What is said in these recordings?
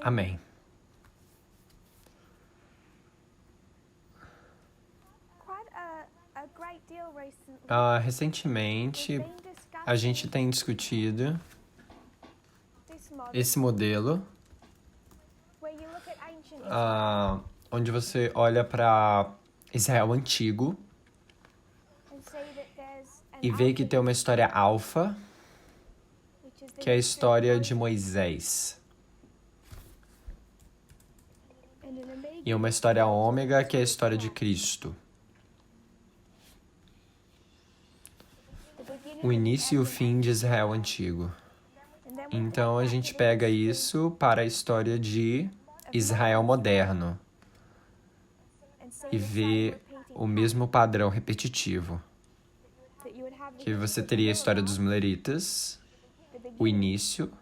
Amém. Recentemente, a gente tem discutido esse modelo, onde você olha para Israel antigo e vê que tem uma história alfa, que é a história de Moisés. E uma história ômega, que é a história de Cristo. O início e o fim de Israel antigo. Então a gente pega isso para a história de Israel moderno e vê o mesmo padrão repetitivo. Que você teria a história dos Mileritas, o início.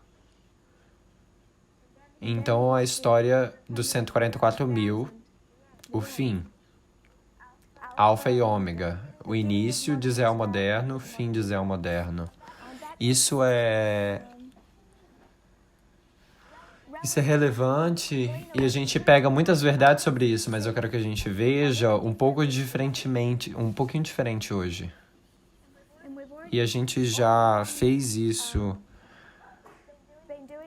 Então a história dos 144.000, o fim. Alfa e ômega, o início de Israel moderno, o fim de Israel moderno. Isso é relevante e a gente pega muitas verdades sobre isso, mas eu quero que a gente veja um pouco diferentemente, um pouquinho diferente hoje. E a gente já fez isso,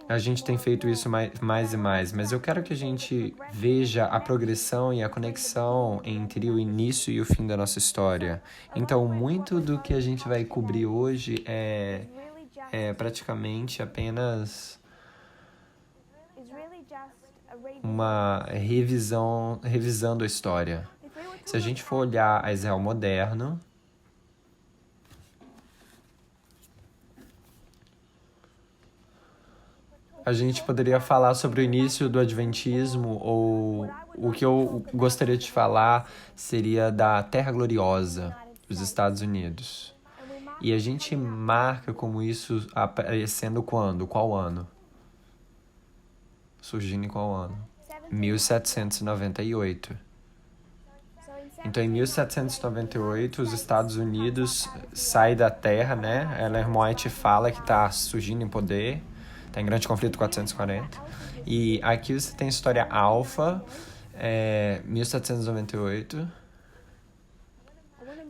a gente tem feito isso mais e mais, mas eu quero que a gente veja a progressão e a conexão entre o início e o fim da nossa história. Então, muito do que a gente vai cobrir hoje é praticamente apenas uma revisando a história. Se a gente for olhar a Israel moderno, a gente poderia falar sobre o início do Adventismo, ou o que eu gostaria de falar seria da Terra Gloriosa, dos Estados Unidos. E a gente marca como isso aparecendo quando? Qual ano? Surgindo em qual ano? 1798. Então, em 1798, os Estados Unidos saem da Terra, né? Ellen White fala que está surgindo em poder, está em grande conflito 440. E aqui você tem a história alfa, 1798.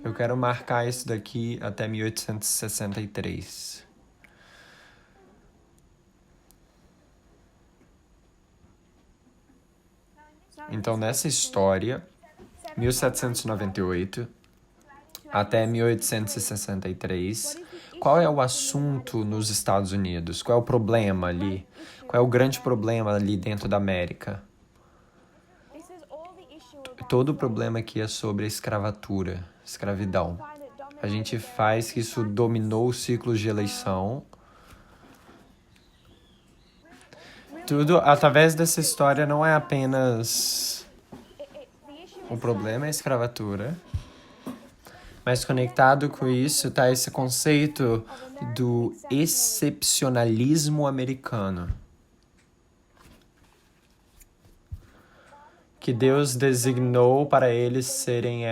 Eu quero marcar isso daqui até 1863. Então, nessa história, 1798 até 1863, qual é o assunto nos Estados Unidos? Qual é o problema ali? Qual é o grande problema ali dentro da América? Todo o problema aqui é sobre a escravidão. A gente faz que isso dominou os ciclos de eleição. Tudo através dessa história não é apenas o problema é a escravatura, mas conectado com isso está esse conceito do excepcionalismo americano. Que Deus designou para eles serem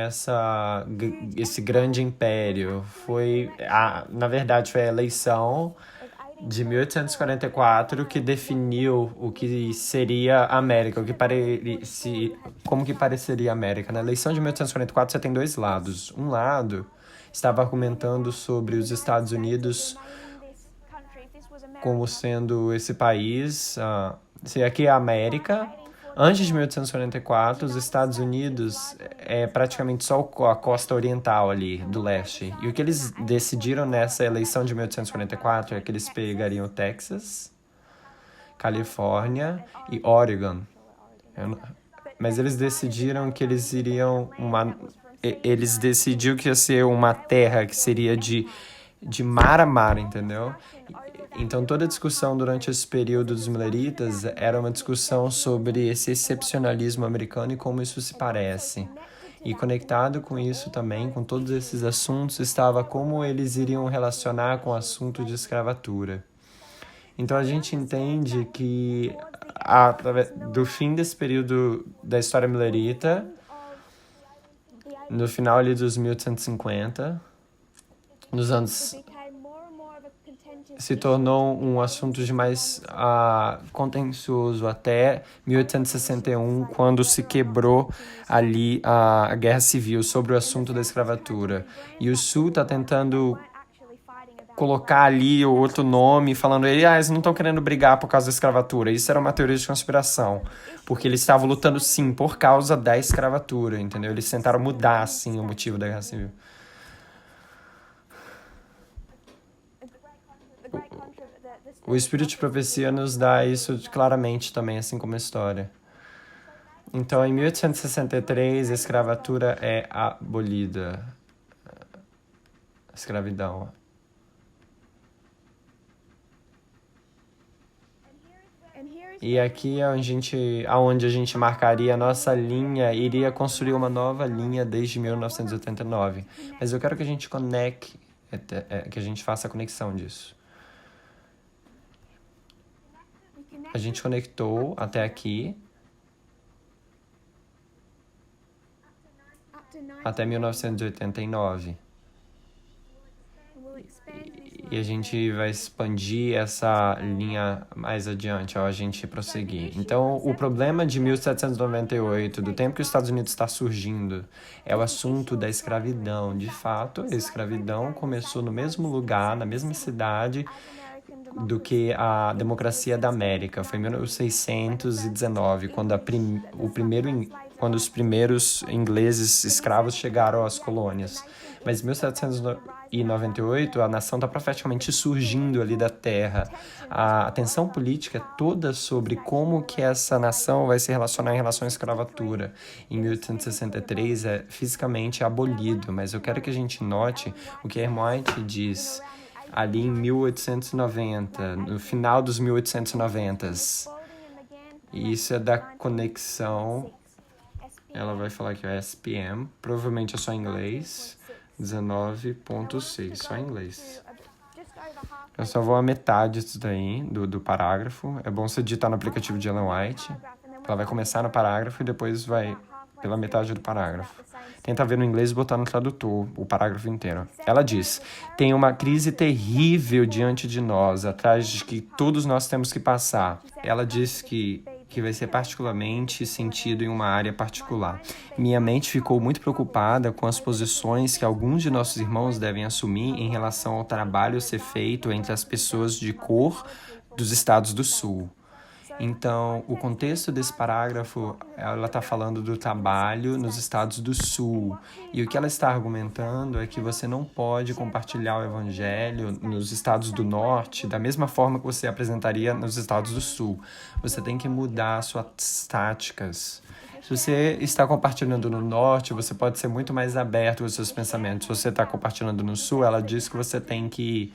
esse grande império. Na verdade, foi a eleição de 1844 que definiu o que seria a América, como que pareceria a América. Na eleição de 1844 você tem dois lados. Um lado estava argumentando sobre os Estados Unidos como sendo esse país, se aqui é a América. Antes de 1844, os Estados Unidos é praticamente só a costa oriental ali, do leste. E o que eles decidiram nessa eleição de 1844 é que eles pegariam Texas, Califórnia e Oregon. Mas eles decidiram que eles iriam eles decidiram que ia ser uma terra que seria de mar a mar, entendeu? Então, toda a discussão durante esse período dos Mileritas era uma discussão sobre esse excepcionalismo americano e como isso se parece. E conectado com isso também, com todos esses assuntos, estava como eles iriam relacionar com o assunto de escravatura. Então, a gente entende que, do fim desse período da história milerita, no final ali dos 1850, nos anos se tornou um assunto de mais contencioso até 1861, quando se quebrou ali a Guerra Civil sobre o assunto da escravatura. E o Sul está tentando colocar ali o outro nome, falando eles não estão querendo brigar por causa da escravatura. Isso era uma teoria de conspiração, porque eles estavam lutando, sim, por causa da escravatura, entendeu? Eles tentaram mudar, assim, o motivo da Guerra Civil. O Espírito de Profecia nos dá isso claramente também, assim como a história. Então, em 1863, a escravatura é abolida. A escravidão. E aqui é onde a gente marcaria a nossa linha, iria construir uma nova linha desde 1989. Mas eu quero que a gente conecte, que a gente faça a conexão disso. A gente conectou até aqui, até 1989. E a gente vai expandir essa linha mais adiante ao a gente prosseguir. Então, o problema de 1798, do tempo que os Estados Unidos está surgindo, é o assunto da escravidão. De fato, a escravidão começou no mesmo lugar, na mesma cidade, do que a democracia da América. Foi em 1619, quando quando os primeiros ingleses escravos chegaram às colônias. Mas em 1798, a nação está profeticamente surgindo ali da terra. A tensão política é toda sobre como que essa nação vai se relacionar em relação à escravatura. Em 1863 é fisicamente abolido, mas eu quero que a gente note o que Ellen White diz ali em 1890, no final dos 1890s. E isso é da conexão. Ela vai falar que é SPM, provavelmente é só em inglês, 19.6, só em inglês. Eu só vou a metade disso daí, do parágrafo. É bom você digitar no aplicativo de Ellen White. Ela vai começar no parágrafo e depois vai pela metade do parágrafo. Tenta ver no inglês e botar no tradutor o parágrafo inteiro. Ela diz: tem uma crise terrível diante de nós, atrás de que todos nós temos que passar. Ela diz que vai ser particularmente sentido em uma área particular. Minha mente ficou muito preocupada com as posições que alguns de nossos irmãos devem assumir em relação ao trabalho a ser feito entre as pessoas de cor dos estados do Sul. Então, o contexto desse parágrafo, ela está falando do trabalho nos estados do Sul. E o que ela está argumentando é que você não pode compartilhar o evangelho nos estados do Norte da mesma forma que você apresentaria nos estados do Sul. Você tem que mudar suas táticas. Se você está compartilhando no Norte, você pode ser muito mais aberto com os seus pensamentos. Se você está compartilhando no Sul, ela diz que você tem que,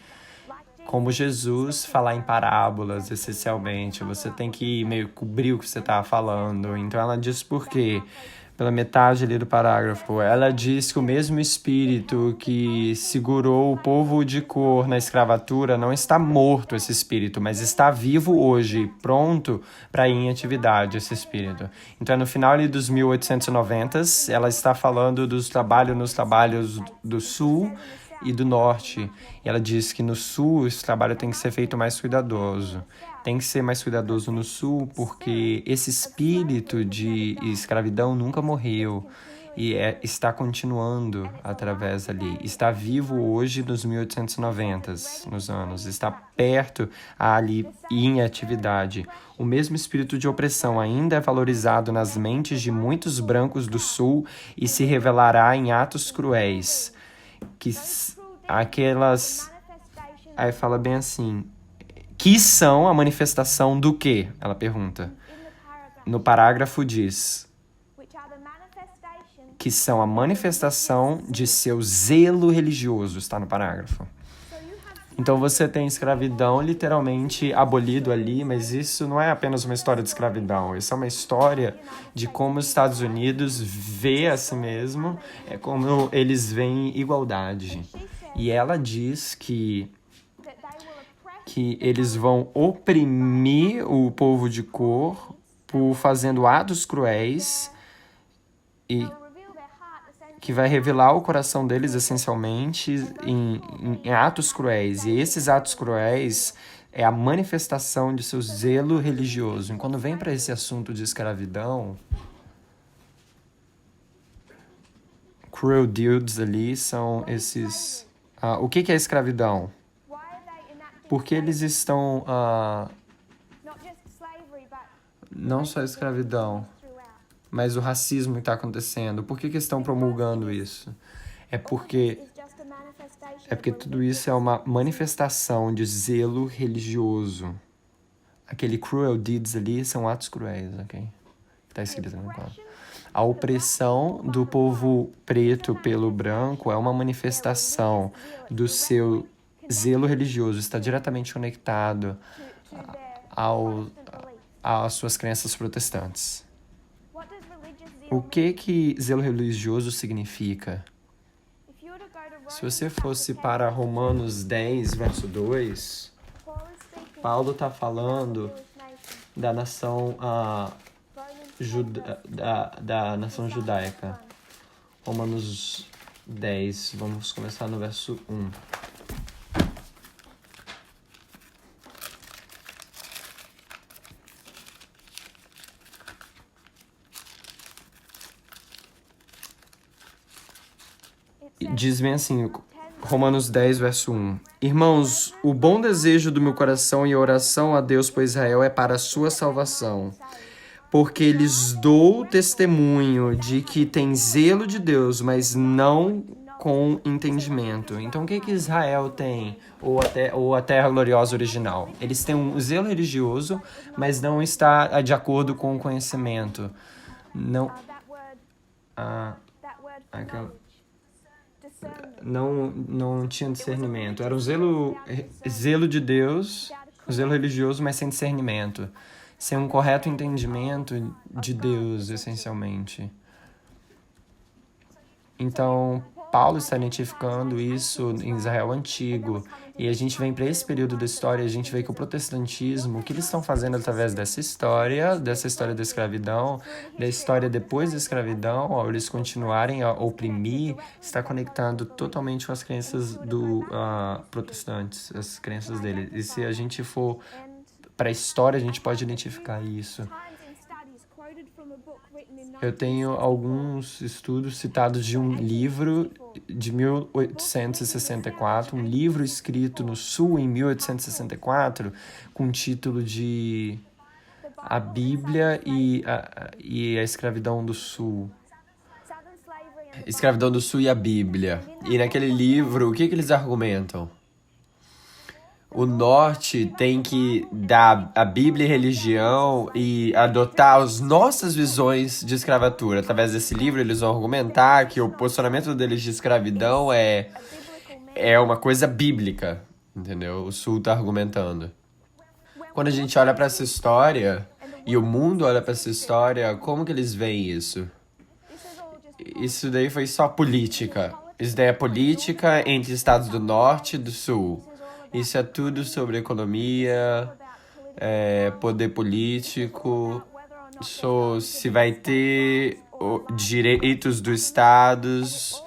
como Jesus, falar em parábolas, essencialmente. Você tem que meio cobrir o que você está falando. Então, ela diz por quê? Pela metade ali do parágrafo. Ela diz que o mesmo espírito que segurou o povo de cor na escravatura não está morto, esse espírito, mas está vivo hoje, pronto para ir em atividade, esse espírito. Então, no final ali dos 1890s, ela está falando dos trabalhos nos trabalhos do Sul e do Norte. E ela diz que no Sul esse trabalho tem que ser feito mais cuidadoso. Tem que ser mais cuidadoso no Sul porque esse espírito de escravidão nunca morreu e está continuando através ali. Está vivo hoje nos 1890s, nos anos. Está perto ali e em atividade. O mesmo espírito de opressão ainda é valorizado nas mentes de muitos brancos do Sul e se revelará em atos cruéis. Que aquelas... Aí fala bem assim... Que são a manifestação do quê? Ela pergunta. No parágrafo diz... Que são a manifestação de seu zelo religioso. Está no parágrafo. Então você tem escravidão literalmente abolido ali, mas isso não é apenas uma história de escravidão, isso é uma história de como os Estados Unidos vê a si mesmo, é como eles veem igualdade. E ela diz que eles vão oprimir o povo de cor por fazendo atos cruéis que vai revelar o coração deles, essencialmente, em atos cruéis. E esses atos cruéis é a manifestação de seu zelo religioso. E quando vem para esse assunto de escravidão, cruel dudes ali são esses... o que é escravidão? Porque eles estão... não só a escravidão, mas o racismo que está acontecendo. Por que estão promulgando isso? É porque tudo isso é uma manifestação de zelo religioso. Aquele cruel deeds ali são atos cruéis, ok? Está escrito no quadro. A opressão do povo preto pelo branco é uma manifestação do seu zelo religioso. Está diretamente conectado às suas crenças protestantes. O que zelo religioso significa? Se você fosse para Romanos 10, verso 2, Paulo está falando da nação, da nação judaica. Romanos 10, vamos começar no verso 1. Diz bem assim, Romanos 10, verso 1. Irmãos, o bom desejo do meu coração e a oração a Deus por Israel é para a sua salvação, porque lhes dou testemunho de que tem zelo de Deus, mas não com entendimento. Então, o que Israel tem, ou a Terra Gloriosa original? Eles têm um zelo religioso, mas não está de acordo com o conhecimento. Não tinha discernimento. Era o zelo de Deus, o zelo religioso, mas sem discernimento. Sem um correto entendimento de Deus, essencialmente. Então, Paulo está identificando isso em Israel antigo. E a gente vem para esse período da história, a gente vê que o protestantismo, o que eles estão fazendo através dessa história da escravidão, da história depois da escravidão, ao eles continuarem a oprimir, está conectando totalmente com as crenças do protestantes, as crenças deles. E se a gente for para a história, a gente pode identificar isso. Eu tenho alguns estudos citados de um livro de 1864, um livro escrito no Sul em 1864, com o título de A Bíblia e a Escravidão do Sul. Escravidão do Sul e a Bíblia. E naquele livro, o que eles argumentam? O Norte tem que dar a Bíblia e a religião e adotar as nossas visões de escravatura. Através desse livro, eles vão argumentar que o posicionamento deles de escravidão é uma coisa bíblica, entendeu? O Sul está argumentando. Quando a gente olha para essa história, e o mundo olha para essa história, como que eles veem isso? Isso daí foi só política. Isso daí é política entre estados do Norte e do Sul. Isso é tudo sobre economia, poder político, se vai ter direitos dos estados.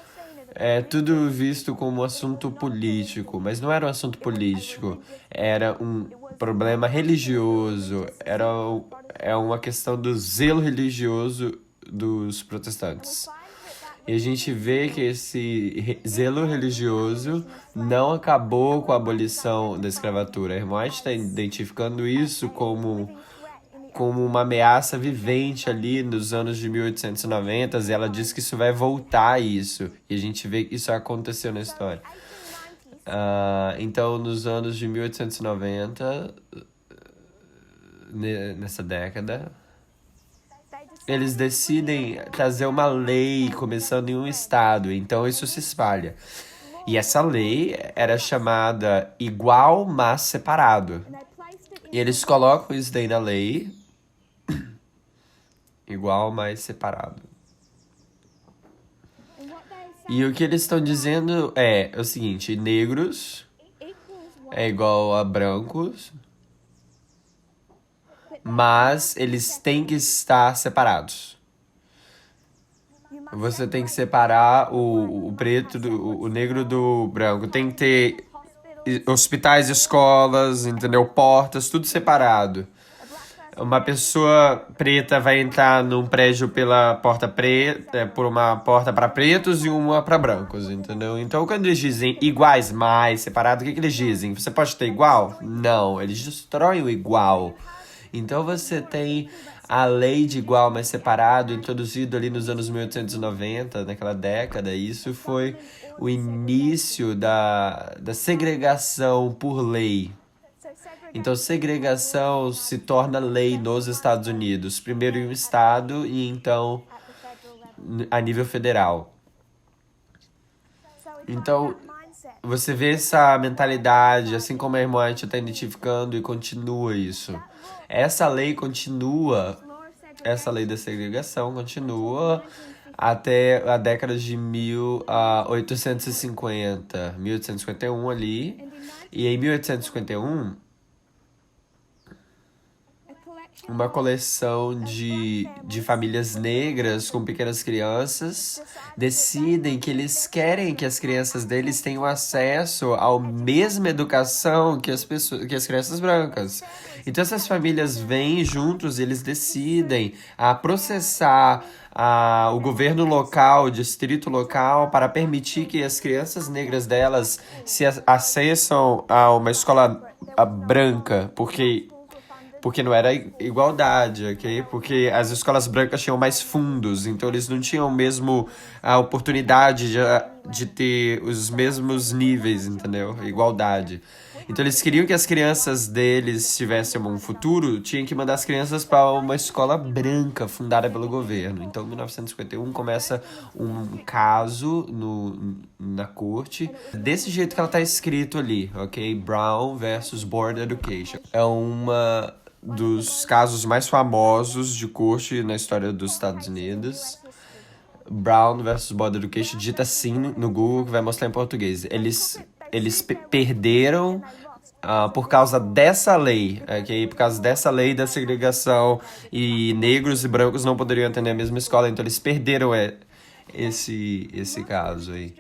É tudo visto como assunto político, mas não era um assunto político, era um problema religioso, é uma questão do zelo religioso dos protestantes. E a gente vê que esse zelo religioso não acabou com a abolição da escravatura. A irmã White está identificando isso como uma ameaça vivente ali nos anos de 1890, e ela diz que isso vai voltar a isso. E a gente vê que isso aconteceu na história. Então, nos anos de 1890, nessa década, eles decidem trazer uma lei começando em um estado, então isso se espalha. E essa lei era chamada igual, mas separado. E eles colocam isso daí na lei, igual, mas separado. E o que eles estão dizendo é o seguinte: negros é igual a brancos, mas eles têm que estar separados. Você tem que separar o preto, o negro do branco. Tem que ter hospitais, escolas, entendeu? Portas, tudo separado. Uma pessoa preta vai entrar num prédio pela porta preta, por uma porta para pretos e uma para brancos, entendeu? Então, quando eles dizem iguais, mais separado, o que eles dizem? Você pode ter igual? Não, eles destroem o igual. Então, você tem a lei de igual, mais separado, introduzido ali nos anos 1890, naquela década. Isso foi o início da segregação por lei. Então, segregação se torna lei nos Estados Unidos, primeiro em um estado e então a nível federal. Então, você vê essa mentalidade, assim como a irmã está identificando e continua isso. Essa lei continua, essa lei da segregação continua até a década de 1850, 1851 ali. E em 1851 uma coleção de famílias negras com pequenas crianças decidem que eles querem que as crianças deles tenham acesso à mesma educação que as crianças brancas. Então essas famílias vêm juntos e eles decidem processar o governo local, o distrito local, para permitir que as crianças negras delas se acessam a uma escola branca, porque não era igualdade, ok? Porque as escolas brancas tinham mais fundos, então eles não tinham mesmo a oportunidade de ter os mesmos níveis, entendeu? Igualdade. Então eles queriam que as crianças deles tivessem um futuro, tinham que mandar as crianças para uma escola branca fundada pelo governo. Então, em 1951 começa um caso na corte, desse jeito que ela está escrito ali, ok? Brown versus Board Education. É uma dos casos mais famosos de corte na história dos Estados Unidos. Brown versus Board Education, digita assim no Google que vai mostrar em português. Eles perderam por causa dessa lei, ok? Por causa dessa lei da segregação e negros e brancos não poderiam atender a mesma escola, então eles perderam esse caso aí.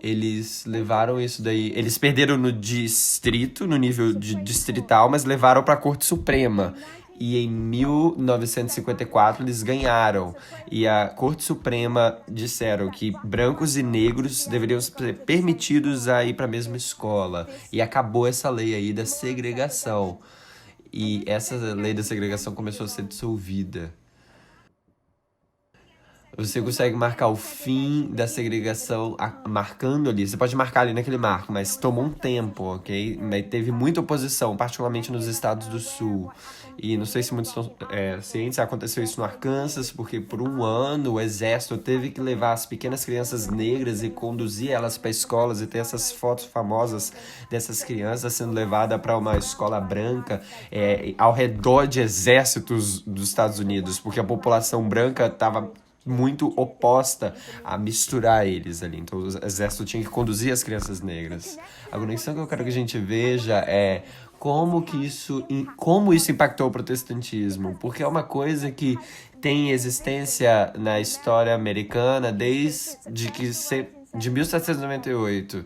Eles levaram isso daí. Eles perderam no distrito, no nível de distrital, mas levaram para a Corte Suprema. E em 1954 eles ganharam. E a Corte Suprema disseram que brancos e negros deveriam ser permitidos a ir para a mesma escola. E acabou essa lei aí da segregação. E essa lei da segregação começou a ser dissolvida. Você consegue marcar o fim da segregação marcando ali. Você pode marcar ali naquele marco, mas tomou um tempo, ok? Mas teve muita oposição, particularmente nos estados do sul. E não sei se muitos estão cientes, aconteceu isso no Arkansas, porque por um ano o exército teve que levar as pequenas crianças negras e conduzir elas para escolas e ter essas fotos famosas dessas crianças sendo levadas para uma escola branca ao redor de exércitos dos Estados Unidos, porque a população branca estava muito oposta a misturar eles ali. Então o exército tinha que conduzir as crianças negras. A conexão que eu quero que a gente veja é como isso impactou o protestantismo, porque é uma coisa que tem existência na história americana de 1798.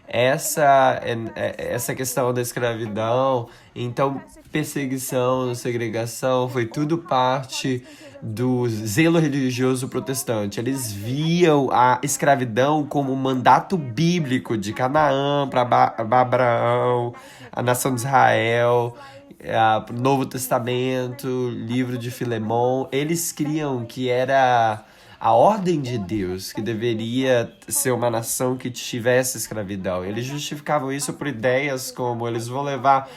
Essa questão da escravidão, então perseguição, segregação, foi tudo parte do zelo religioso protestante. Eles viam a escravidão como um mandato bíblico de Canaã para Abraão, a nação de Israel, Novo Testamento, livro de Filemão. Eles criam que era a ordem de Deus, que deveria ser uma nação que tivesse escravidão. Eles justificavam isso por ideias como eles vão levar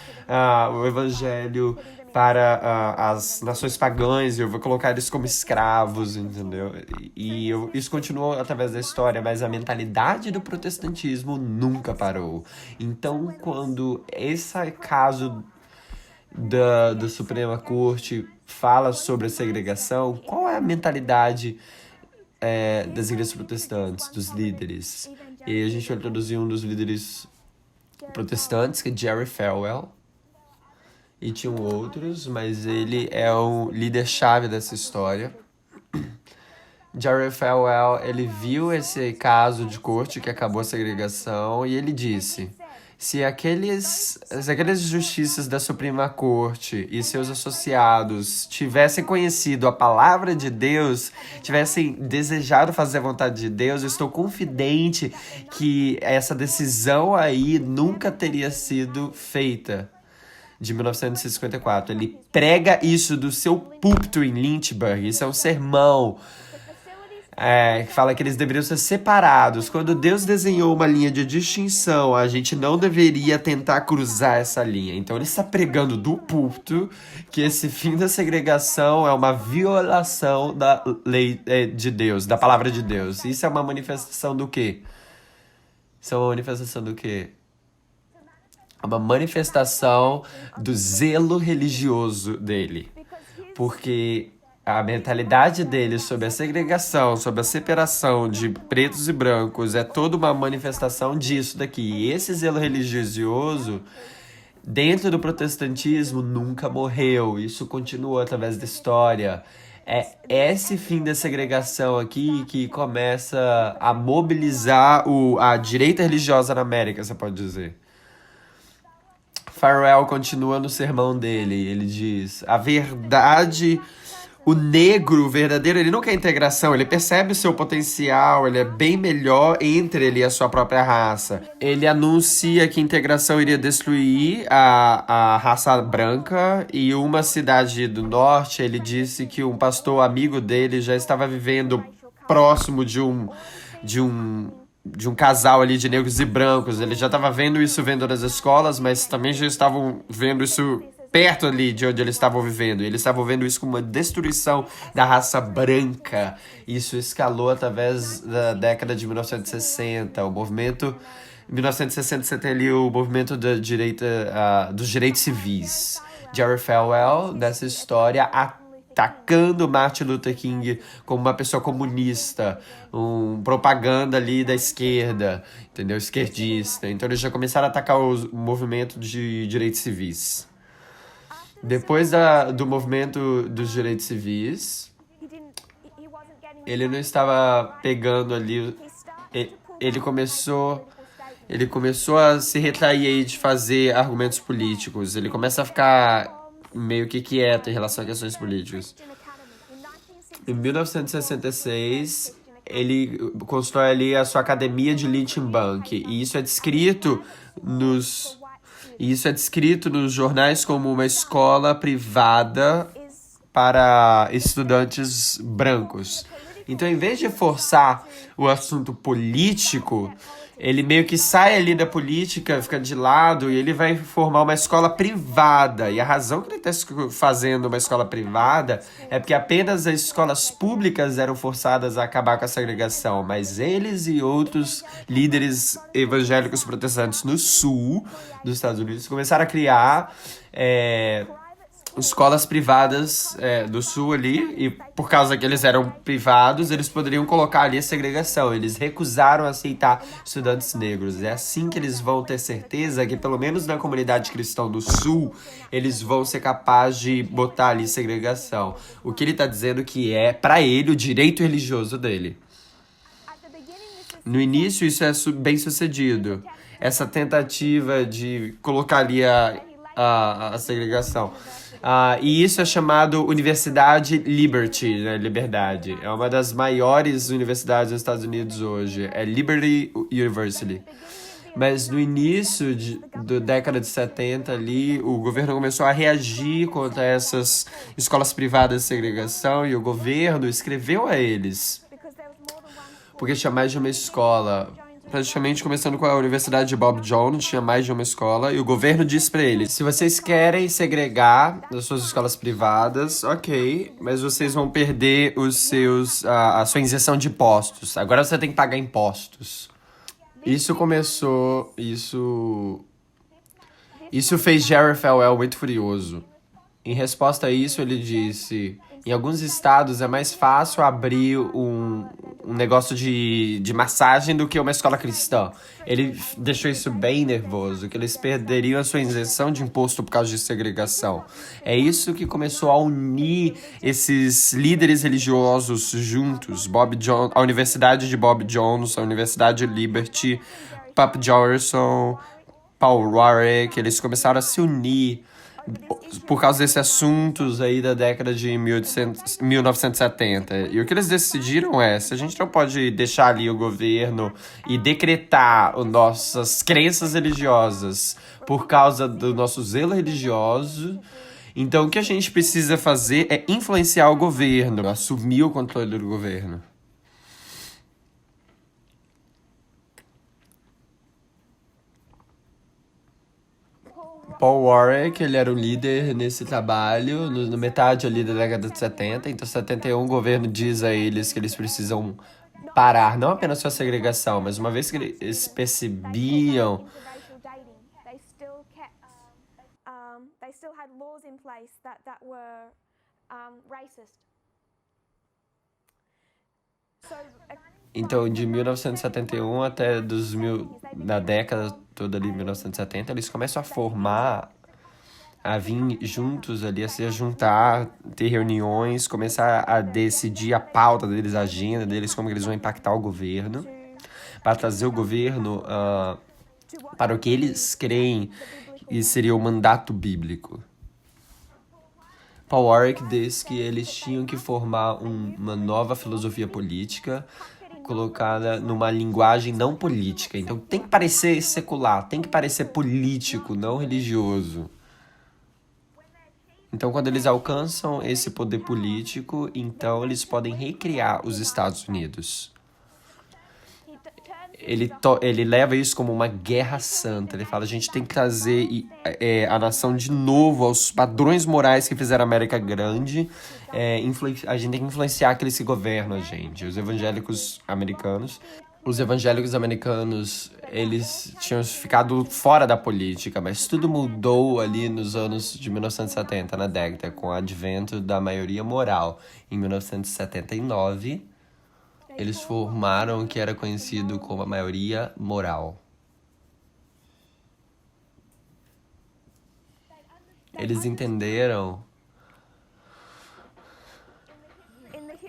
o evangelho para as nações pagãs e eu vou colocar eles como escravos, entendeu? Isso continuou através da história, mas a mentalidade do protestantismo nunca parou. Então, quando esse caso da Suprema Corte fala sobre a segregação, qual é a mentalidade das igrejas protestantes, dos líderes? E a gente vai introduzir um dos líderes protestantes, que é Jerry Falwell. E tinham outros, mas ele é o líder-chave dessa história. Jerry Falwell, ele viu esse caso de corte que acabou a segregação e ele disse: se aqueles justiças da Suprema Corte e seus associados tivessem conhecido a palavra de Deus, tivessem desejado fazer a vontade de Deus, eu estou confidente que essa decisão aí nunca teria sido feita. De 1954. Ele prega isso do seu púlpito em Lynchburg. Isso é um sermão. Que fala que eles deveriam ser separados. Quando Deus desenhou uma linha de distinção, a gente não deveria tentar cruzar essa linha. Então ele está pregando do púlpito que esse fim da segregação é uma violação da lei de Deus, da palavra de Deus. Isso é uma manifestação do quê? Isso é uma manifestação do quê? Uma manifestação do zelo religioso dele. Porque a mentalidade dele sobre a segregação, sobre a separação de pretos e brancos é toda uma manifestação disso daqui. E esse zelo religioso, dentro do protestantismo, nunca morreu. Isso continuou através da história. É esse fim da segregação aqui que começa a mobilizar a direita religiosa na América, você pode dizer. Farwell continua no sermão dele, ele diz: a verdade, o negro verdadeiro, ele não quer integração, ele percebe o seu potencial, ele é bem melhor entre ele e a sua própria raça. Ele anuncia que a integração iria destruir a raça branca, e uma cidade do norte, ele disse que um pastor amigo dele já estava vivendo próximo de um casal ali de negros e brancos. Ele já estava vendo isso vendo nas escolas, mas também já estavam vendo isso perto ali de onde eles estavam vivendo. Eles estavam vendo isso como uma destruição da raça branca. Isso escalou através da década de 1960. O movimento... Em 1960 você tem ali o movimento da direita, dos direitos civis. Jerry Falwell, dessa história, atacando Martin Luther King como uma pessoa comunista, propaganda ali da esquerda, entendeu? Esquerdista. Então eles já começaram a atacar o movimento de direitos civis. Depois do movimento dos direitos civis, ele não estava pegando ali... Ele começou a se retrair aí de fazer argumentos políticos. Ele começa a ficar meio que quieto em relação a questões políticas. Em 1966, ele constrói ali a sua academia de Lynchburg. E isso é descrito nos jornais como uma escola privada para estudantes brancos. Então, em vez de forçar o assunto político, ele meio que sai ali da política, fica de lado, e ele vai formar uma escola privada. E a razão que ele está fazendo uma escola privada é porque apenas as escolas públicas eram forçadas a acabar com a segregação, mas eles e outros líderes evangélicos protestantes no sul dos Estados Unidos começaram a criar escolas privadas do sul ali, e por causa que eles eram privados, eles poderiam colocar ali a segregação. Eles recusaram aceitar estudantes negros. É assim que eles vão ter certeza que, pelo menos na comunidade cristã do sul, eles vão ser capazes de botar ali segregação. O que ele está dizendo que é, para ele, o direito religioso dele. No início, isso é bem sucedido. Essa tentativa de colocar ali a segregação. E isso é chamado Universidade Liberty, né? Liberdade. É uma das maiores universidades dos Estados Unidos hoje. É Liberty University. Mas no início da década de 70 ali, o governo começou a reagir contra essas escolas privadas de segregação, e o governo escreveu a eles, porque tinha mais de uma escola. Praticamente começando com a Universidade de Bob Jones, tinha mais de uma escola, e o governo disse para eles: se vocês querem segregar as suas escolas privadas, ok, mas vocês vão perder a sua isenção de impostos. Agora você tem que pagar impostos. Isso fez Jerry Falwell muito furioso. Em resposta a isso, ele disse: Em alguns estados é mais fácil abrir um negócio de massagem do que uma escola cristã. Ele deixou isso bem nervoso, que eles perderiam a sua isenção de imposto por causa de segregação. É isso que começou a unir esses líderes religiosos juntos. A Universidade de Bob Jones, a Universidade de Liberty, Pap Jorson, Paul Warwick, eles começaram a se unir por causa desses assuntos aí da década de 1970. E o que eles decidiram é, se a gente não pode deixar ali o governo e decretar as nossas crenças religiosas por causa do nosso zelo religioso, então o que a gente precisa fazer é influenciar o governo, assumir o controle do governo. Paul Warwick, ele era o líder nesse trabalho, na metade ali da década de 70. Então, 71, o governo diz a eles que eles precisam parar, não apenas sua segregação, mas uma vez que eles percebiam they still had laws in place that were racist. Então, de 1971 até na década toda ali, 1970, eles começam a formar, a vir juntos ali, a se juntar, ter reuniões, começar a decidir a pauta deles, a agenda deles, como eles vão impactar o governo, para trazer o governo para o que eles creem e seria o mandato bíblico. Paul Warwick diz que eles tinham que formar uma nova filosofia política colocada numa linguagem não política. Então tem que parecer secular, tem que parecer político, não religioso. Então quando eles alcançam esse poder político, então eles podem recriar os Estados Unidos. Ele leva isso como uma guerra santa. Ele fala, a gente tem que trazer a nação de novo aos padrões morais que fizeram a América grande. A gente tem que influenciar aqueles que governam a gente, os evangélicos americanos. Os evangélicos americanos, eles tinham ficado fora da política, mas tudo mudou ali nos anos de 1970, na década, com o advento da maioria moral. Em 1979... eles formaram o que era conhecido como a maioria moral. Eles entenderam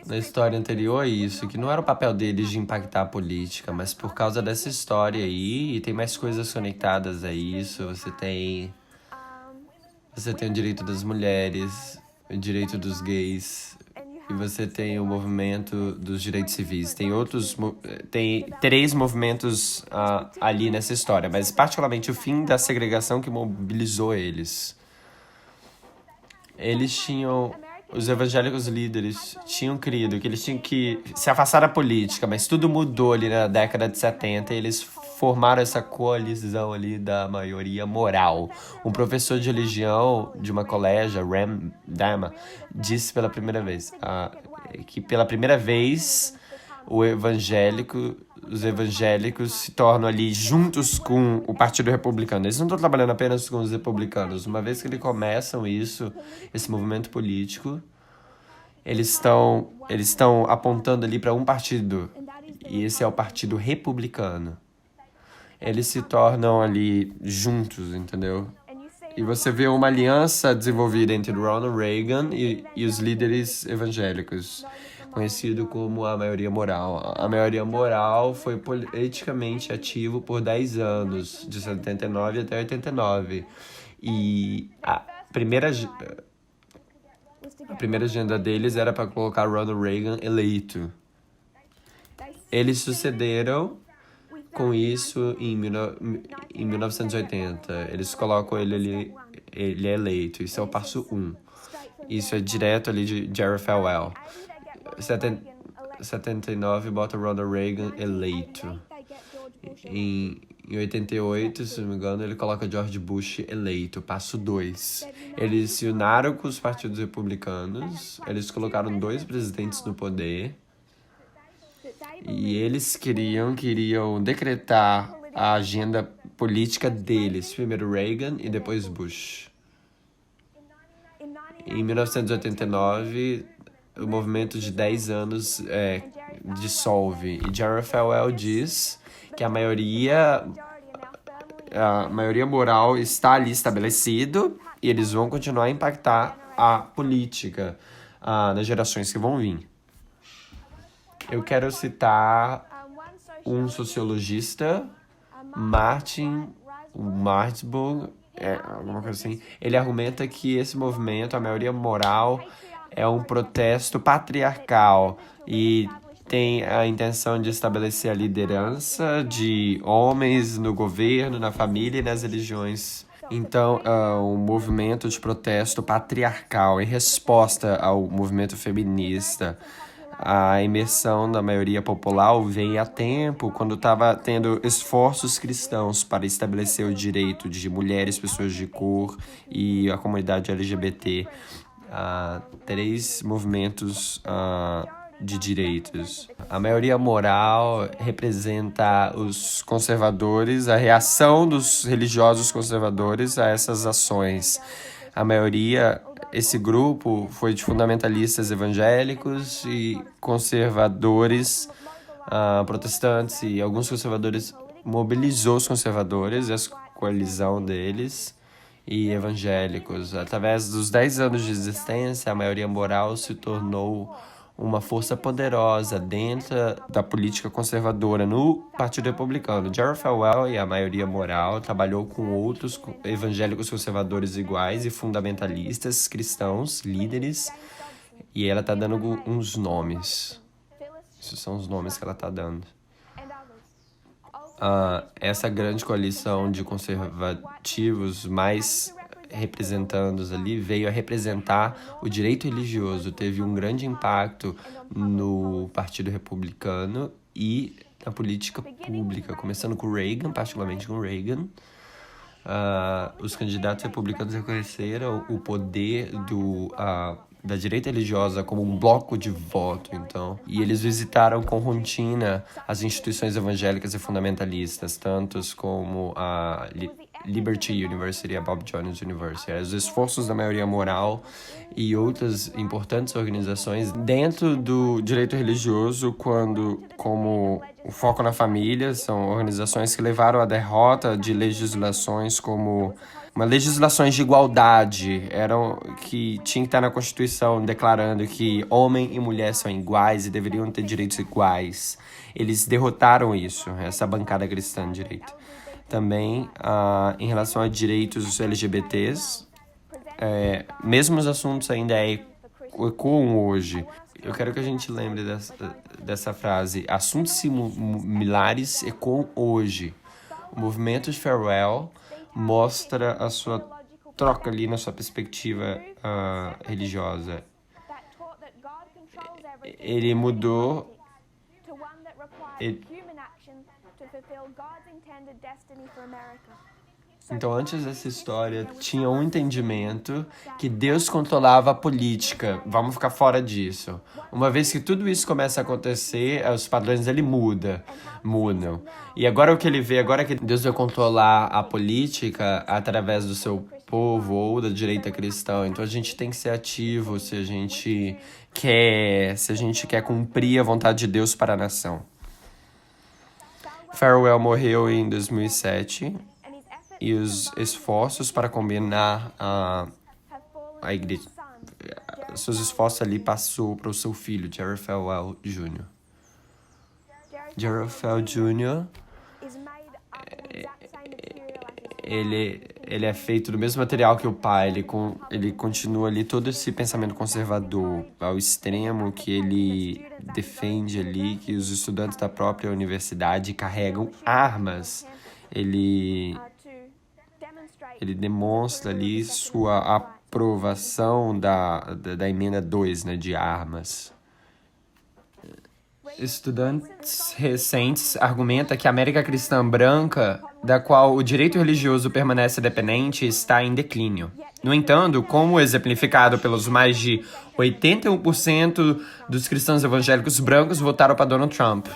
na história anterior isso, que não era o papel deles de impactar a política, mas por causa dessa história aí, e tem mais coisas conectadas a isso, você tem o direito das mulheres, o direito dos gays, e você tem o movimento dos direitos civis. Tem 3 movimentos ali nessa história, mas particularmente o fim da segregação que mobilizou eles. Os evangélicos líderes tinham crido que eles tinham que se afastar da política, mas tudo mudou ali na década de 70 e eles formaram essa coalizão ali da maioria moral. Um professor de religião de uma colégio, Ram Dama, disse pela primeira vez que pela primeira vez os evangélicos se tornam ali juntos com o Partido Republicano. Eles não estão trabalhando apenas com os republicanos. Uma vez que eles começam esse movimento político, eles estão apontando ali para um partido, e esse é o Partido Republicano. Eles se tornam ali juntos, entendeu? E você vê uma aliança desenvolvida entre Ronald Reagan e os líderes evangélicos, conhecido como a maioria moral. A maioria moral foi politicamente ativo por 10 anos, de 79 até 89. E a primeira agenda deles era para colocar Ronald Reagan eleito. Eles sucederam com isso em 1980. Eles colocam ele é eleito. Isso é o passo 1. Isso é direto ali de Jerry Falwell. 79 bota Ronald Reagan eleito. Em 88, se não me engano, ele coloca George Bush eleito, passo 2. Eles se uniram com os partidos republicanos, eles colocaram 2 presidentes no poder, e eles queriam decretar a agenda política deles, primeiro Reagan e depois Bush. Em 1989, o movimento de 10 anos dissolve. E Jerry Falwell diz que a maioria moral está ali estabelecido e eles vão continuar a impactar a política nas gerações que vão vir. Eu quero citar um sociologista, Martin Marsburg, alguma coisa assim. Ele argumenta que esse movimento, a maioria moral, é um protesto patriarcal e tem a intenção de estabelecer a liderança de homens no governo, na família e nas religiões. Então, um movimento de protesto patriarcal em resposta ao movimento feminista. A imersão da maioria popular veio a tempo quando estava tendo esforços cristãos para estabelecer o direito de mulheres, pessoas de cor e a comunidade LGBT. 3 movimentos de direitos. A maioria moral representa os conservadores, a reação dos religiosos conservadores a essas ações. A maioria, esse grupo foi de fundamentalistas evangélicos e conservadores protestantes, e alguns conservadores mobilizou os conservadores, a coalizão deles, e evangélicos. Através dos 10 anos de existência, a maioria moral se tornou uma força poderosa dentro da política conservadora no Partido Republicano. Jerry Falwell e a maioria moral trabalhou com outros evangélicos conservadores iguais e fundamentalistas cristãos, líderes, e ela está dando uns nomes. Esses são os nomes que ela está dando. Essa grande coalição de conservativos mais representando-os ali veio a representar o direito religioso, teve um grande impacto no Partido Republicano e na política pública, começando com Reagan, particularmente com Reagan. Os candidatos republicanos reconheceram o poder da direita religiosa como um bloco de voto, então. E eles visitaram com rotina as instituições evangélicas e fundamentalistas, tantos como a Liberty University, a Bob Jones University. Os esforços da maioria moral e outras importantes organizações dentro do direito religioso, como o Foco na Família, são organizações que levaram à derrota de legislações como legislações de igualdade, que tinha que estar na Constituição declarando que homem e mulher são iguais e deveriam ter direitos iguais. Eles derrotaram isso, essa bancada cristã de direito. Também, em relação a direitos LGBTs, mesmo os assuntos ainda ecoam hoje. Eu quero que a gente lembre dessa frase. Assuntos similares ecoam hoje. O movimento de Falwell mostra a sua troca ali na sua perspectiva religiosa. Ele mudou. Então, antes dessa história, tinha um entendimento que Deus controlava a política. Vamos ficar fora disso. Uma vez que tudo isso começa a acontecer, os padrões dele mudam. E agora o que ele vê, agora que Deus vai controlar a política através do seu povo ou da direita cristã. Então, a gente tem que ser ativo se a gente quer cumprir a vontade de Deus para a nação. Falwell morreu em 2007 e os esforços para combinar a igreja, seus esforços ali passou para o seu filho, Jerry Falwell Jr. Jerry Falwell Jr. Ele é feito do mesmo material que o pai, ele continua ali todo esse pensamento conservador ao extremo que ele defende ali que os estudantes da própria universidade carregam armas. Ele demonstra ali sua aprovação da emenda 2, né, de armas. Estudantes recentes argumentam que a América cristã branca, da qual o direito religioso permanece dependente, está em declínio. No entanto, como exemplificado pelos mais de 81% dos cristãos evangélicos brancos votaram para Donald Trump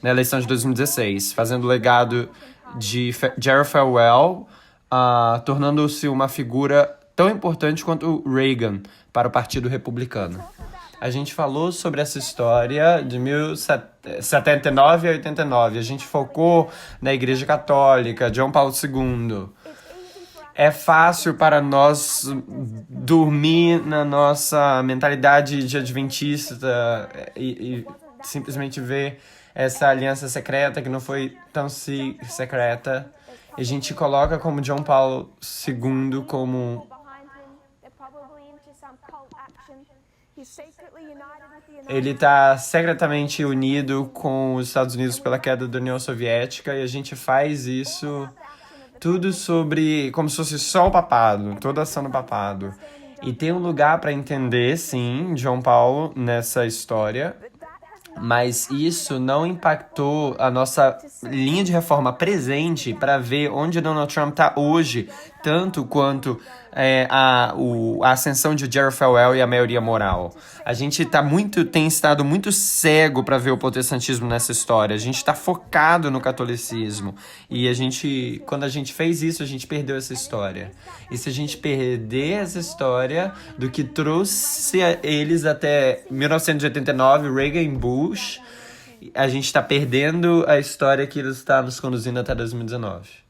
na eleição de 2016, fazendo o legado de Jerry Falwell, tornando-se uma figura tão importante quanto Reagan para o Partido Republicano. A gente falou sobre essa história de 79 a 89. A gente focou na Igreja Católica, João Paulo II. É fácil para nós dormir na nossa mentalidade de adventista e simplesmente ver essa aliança secreta que não foi tão secreta. E a gente coloca como João Paulo II como ele está secretamente unido com os Estados Unidos pela queda da União Soviética e a gente faz isso tudo sobre como se fosse só o papado, toda a ação do papado. E tem um lugar para entender, sim, João Paulo nessa história, mas isso não impactou a nossa linha de reforma presente para ver onde Donald Trump está hoje, tanto quanto a ascensão de Jerry Falwell e a maioria moral. A gente tem estado muito cego para ver o protestantismo nessa história. A gente está focado no catolicismo. E quando a gente fez isso, a gente perdeu essa história. E se a gente perder essa história do que trouxe eles até 1989, Reagan e Bush, a gente está perdendo a história que eles estão nos conduzindo até 2019.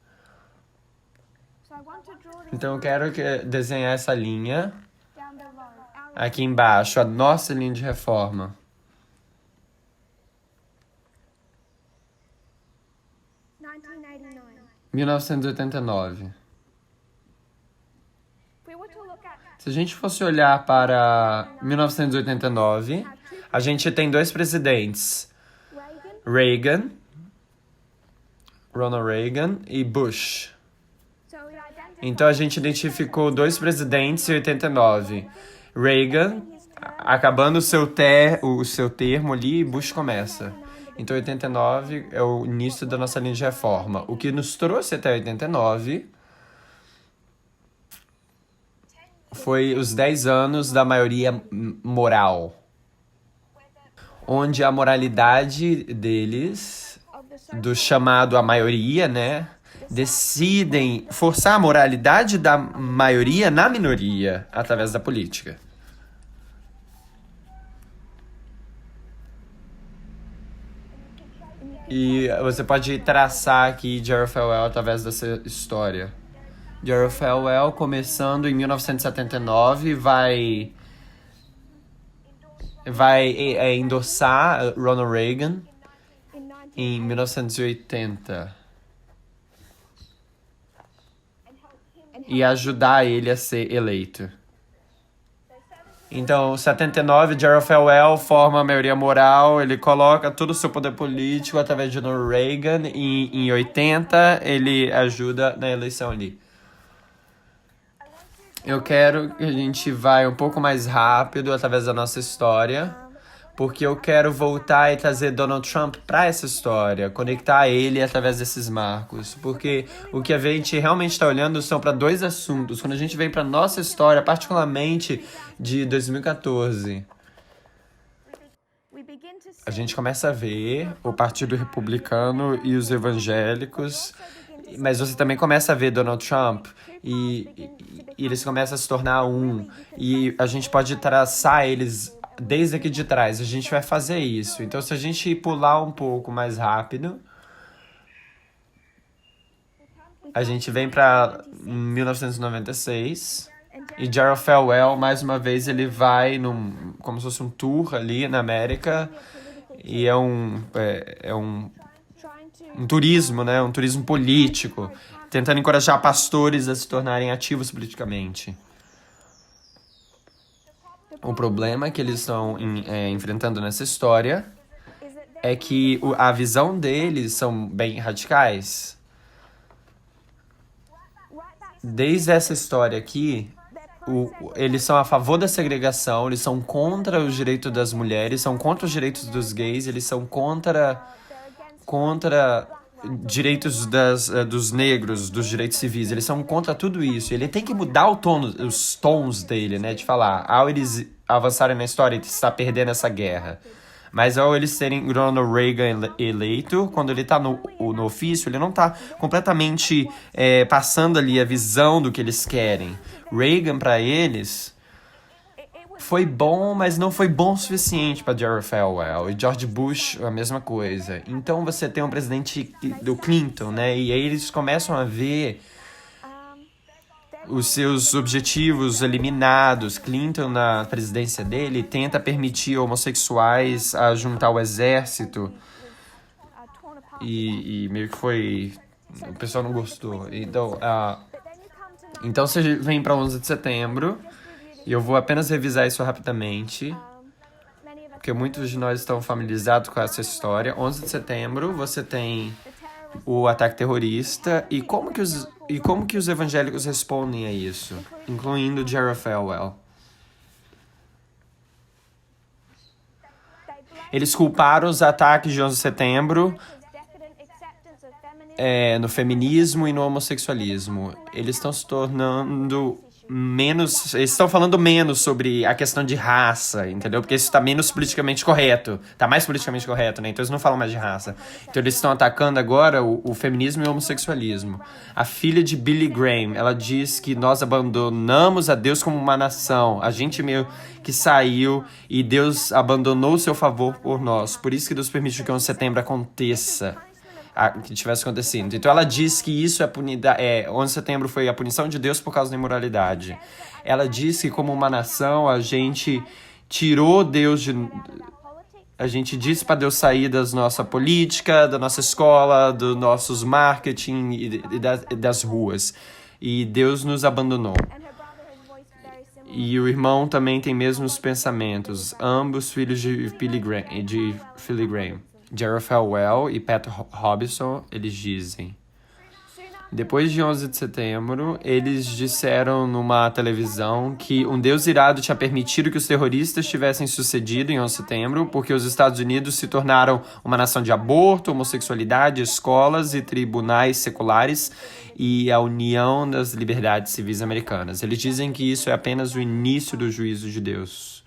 Então eu quero desenhar essa linha aqui embaixo, a nossa linha de reforma. $1989. 1989. Se a gente fosse olhar para 1989, a gente tem dois presidentes, Ronald Reagan e Bush. Então a gente identificou dois presidentes em 89. Reagan, acabando o seu termo ali, Bush começa. Então 89 é o início da nossa linha de reforma. O que nos trouxe até 89 foi os 10 anos da maioria moral, onde a moralidade deles, do chamado a maioria, né, decidem forçar a moralidade da maioria na minoria através da política. E você pode traçar aqui Jerry Falwell através dessa história. Jerry Falwell, começando em 1979, vai endossar Ronald Reagan em 1980 e ajudar ele a ser eleito. Então, 79, Jerry Falwell forma a maioria moral, ele coloca todo o seu poder político através de Ronald Reagan e em 80 ele ajuda na eleição ali. Eu quero que a gente vá um pouco mais rápido através da nossa história, porque eu quero voltar e trazer Donald Trump para essa história, conectar ele através desses marcos, porque o que a gente realmente está olhando são para dois assuntos. Quando a gente vem para nossa história, particularmente de 2014, a gente começa a ver o Partido Republicano e os evangélicos, mas você também começa a ver Donald Trump e eles começam a se tornar um, e a gente pode traçar eles desde aqui de trás. A gente vai fazer isso. Então, se a gente pular um pouco mais rápido, a gente vem para 1996 e Jerry Falwell, mais uma vez, ele vai como se fosse um tour ali na América, e é um turismo, né? Um turismo político, tentando encorajar pastores a se tornarem ativos politicamente. O problema que eles estão enfrentando nessa história é que a visão deles são bem radicais. Desde essa história aqui, eles são a favor da segregação, eles são contra os direitos das mulheres, são contra os direitos dos gays, eles são contra direitos dos negros, dos direitos civis, eles são contra tudo isso. Ele tem que mudar os tons dele, né, de falar, ao eles avançarem na história, ele está perdendo essa guerra. Mas ao eles terem Ronald Reagan eleito, quando ele está no ofício, ele não está completamente passando ali a visão do que eles querem. Reagan, para eles, foi bom, mas não foi bom o suficiente para Jerry Falwell. E George Bush, a mesma coisa. Então você tem um presidente do Clinton, né? E aí eles começam a ver os seus objetivos eliminados. Clinton, na presidência dele, tenta permitir homossexuais a juntar o exército. E meio que foi... O pessoal não gostou. Então você vem para 11 de setembro. E eu vou apenas revisar isso rapidamente, porque muitos de nós estão familiarizados com essa história. 11 de setembro, você tem o ataque terrorista. E como que os evangélicos respondem a isso? Incluindo Jerry Falwell. Eles culparam os ataques de 11 de setembro no feminismo e no homossexualismo. Eles estão se tornando menos... Eles estão falando menos sobre a questão de raça, entendeu? Porque isso está menos politicamente correto. Está mais politicamente correto, né? Então eles não falam mais de raça. Então eles estão atacando agora o feminismo e o homossexualismo. A filha de Billy Graham, ela diz que nós abandonamos a Deus como uma nação. A gente meio que saiu e Deus abandonou o seu favor por nós. Por isso que Deus permitiu que 11 de setembro aconteça. Que tivesse acontecido. Então ela diz que isso 11 de setembro foi a punição de Deus por causa da imoralidade. Ela diz que como uma nação a gente tirou Deus a gente disse para Deus sair da nossa política, da nossa escola, dos nossos marketing e das ruas. E Deus nos abandonou. E o irmão também tem mesmos pensamentos. Ambos filhos de Billy Graham. Jerry Falwell e Pat Robertson, eles dizem. Depois de 11 de setembro, eles disseram numa televisão que um Deus irado tinha permitido que os terroristas tivessem sucedido em 11 de setembro porque os Estados Unidos se tornaram uma nação de aborto, homossexualidade, escolas e tribunais seculares e a União das Liberdades Civis Americanas. Eles dizem que isso é apenas o início do juízo de Deus.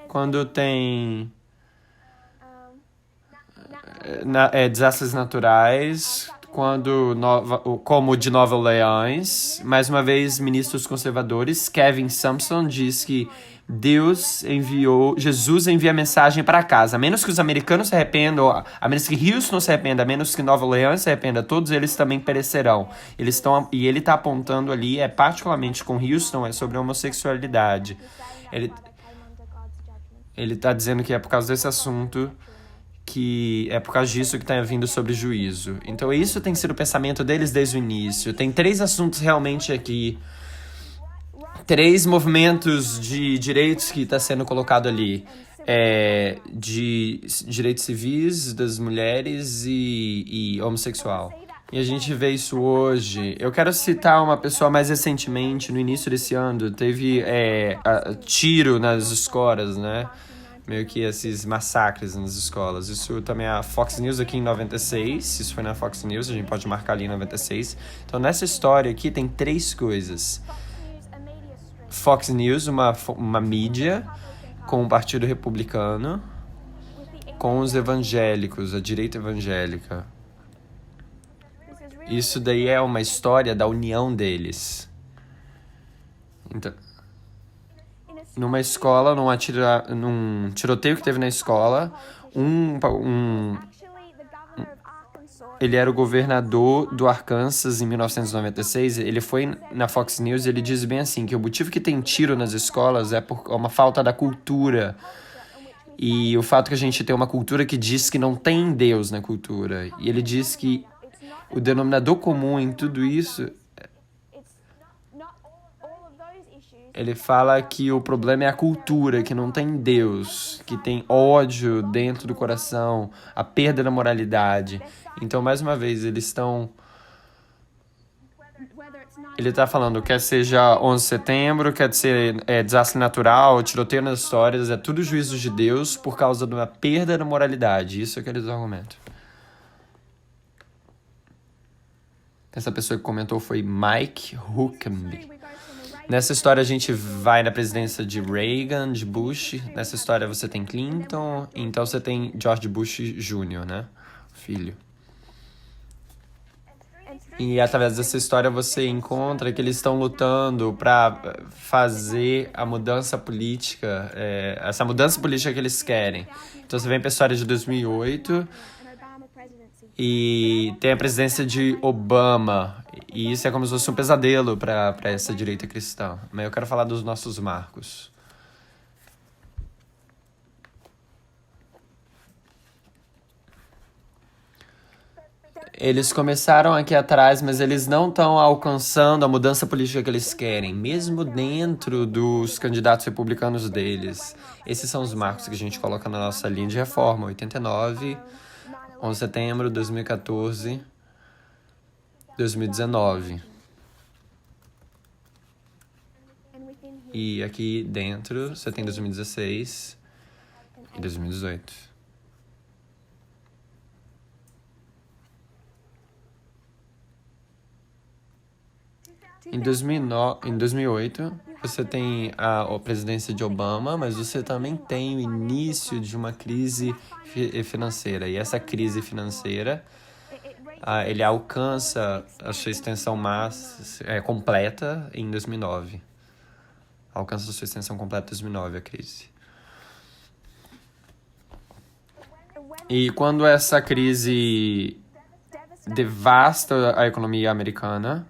Quando tem desastres naturais, como o de Nova Orleans, mais uma vez, ministros conservadores, Kevin Sampson diz que Jesus envia mensagem para casa. A menos que os americanos se arrependam, a menos que Houston se arrependa, a menos que Nova Orleans se arrependa, todos eles também perecerão. E ele está apontando ali, particularmente com Houston, sobre a homossexualidade. Ele está dizendo que é por causa desse assunto, que é por causa disso que está vindo sobre juízo. Então isso tem sido o pensamento deles desde o início. Tem 3 assuntos realmente aqui. 3 movimentos de direitos que está sendo colocado ali. De direitos civis das mulheres e homossexual. E a gente vê isso hoje. Eu quero citar uma pessoa mais recentemente, no início desse ano, teve tiro nas escolas, né? Meio que esses massacres nas escolas. Isso também é a Fox News aqui em 96. Isso foi na Fox News, a gente pode marcar ali em 96. Então, nessa história aqui tem 3 coisas. Fox News, uma mídia com o Partido Republicano, com os evangélicos, a direita evangélica. Isso daí é uma história da união deles. Então, numa escola, num tiroteio que teve na escola, ele era o governador do Arkansas em 1996. Ele foi na Fox News e ele diz bem assim, que o motivo que tem tiro nas escolas é por uma falta da cultura. E o fato que a gente tem uma cultura que diz que não tem Deus na cultura. E ele diz que o denominador comum em tudo isso... Ele fala que o problema é a cultura, que não tem Deus, que tem ódio dentro do coração, a perda da moralidade. Então, mais uma vez, eles estão... Ele está falando, quer seja 11 de setembro, quer ser desastre natural, tiroteio nas histórias, é tudo juízo de Deus por causa de uma perda da moralidade. Isso é que eles argumentam. Essa pessoa que comentou foi Mike Huckabee. Nessa história a gente vai na presidência de Reagan, de Bush. Nessa história você tem Clinton, então você tem George Bush Jr., né? Filho. E através dessa história você encontra que eles estão lutando para fazer a mudança política, essa mudança política que eles querem. Então você vem para a história de 2008 e tem a presidência de Obama. E isso é como se fosse um pesadelo para essa direita cristã. Mas eu quero falar dos nossos marcos. Eles começaram aqui atrás, mas eles não estão alcançando a mudança política que eles querem, mesmo dentro dos candidatos republicanos deles. Esses são os marcos que a gente coloca na nossa linha de reforma: 89, 11 de setembro, 2014, 2019. E aqui dentro você tem 2016 e 2018. Em 2008, você tem a presidência de Obama, mas você também tem o início de uma crise financeira. E essa crise financeira, ele alcança a sua extensão completa em 2009. Alcança a sua extensão completa em 2009, a crise. E quando essa crise devasta a economia americana,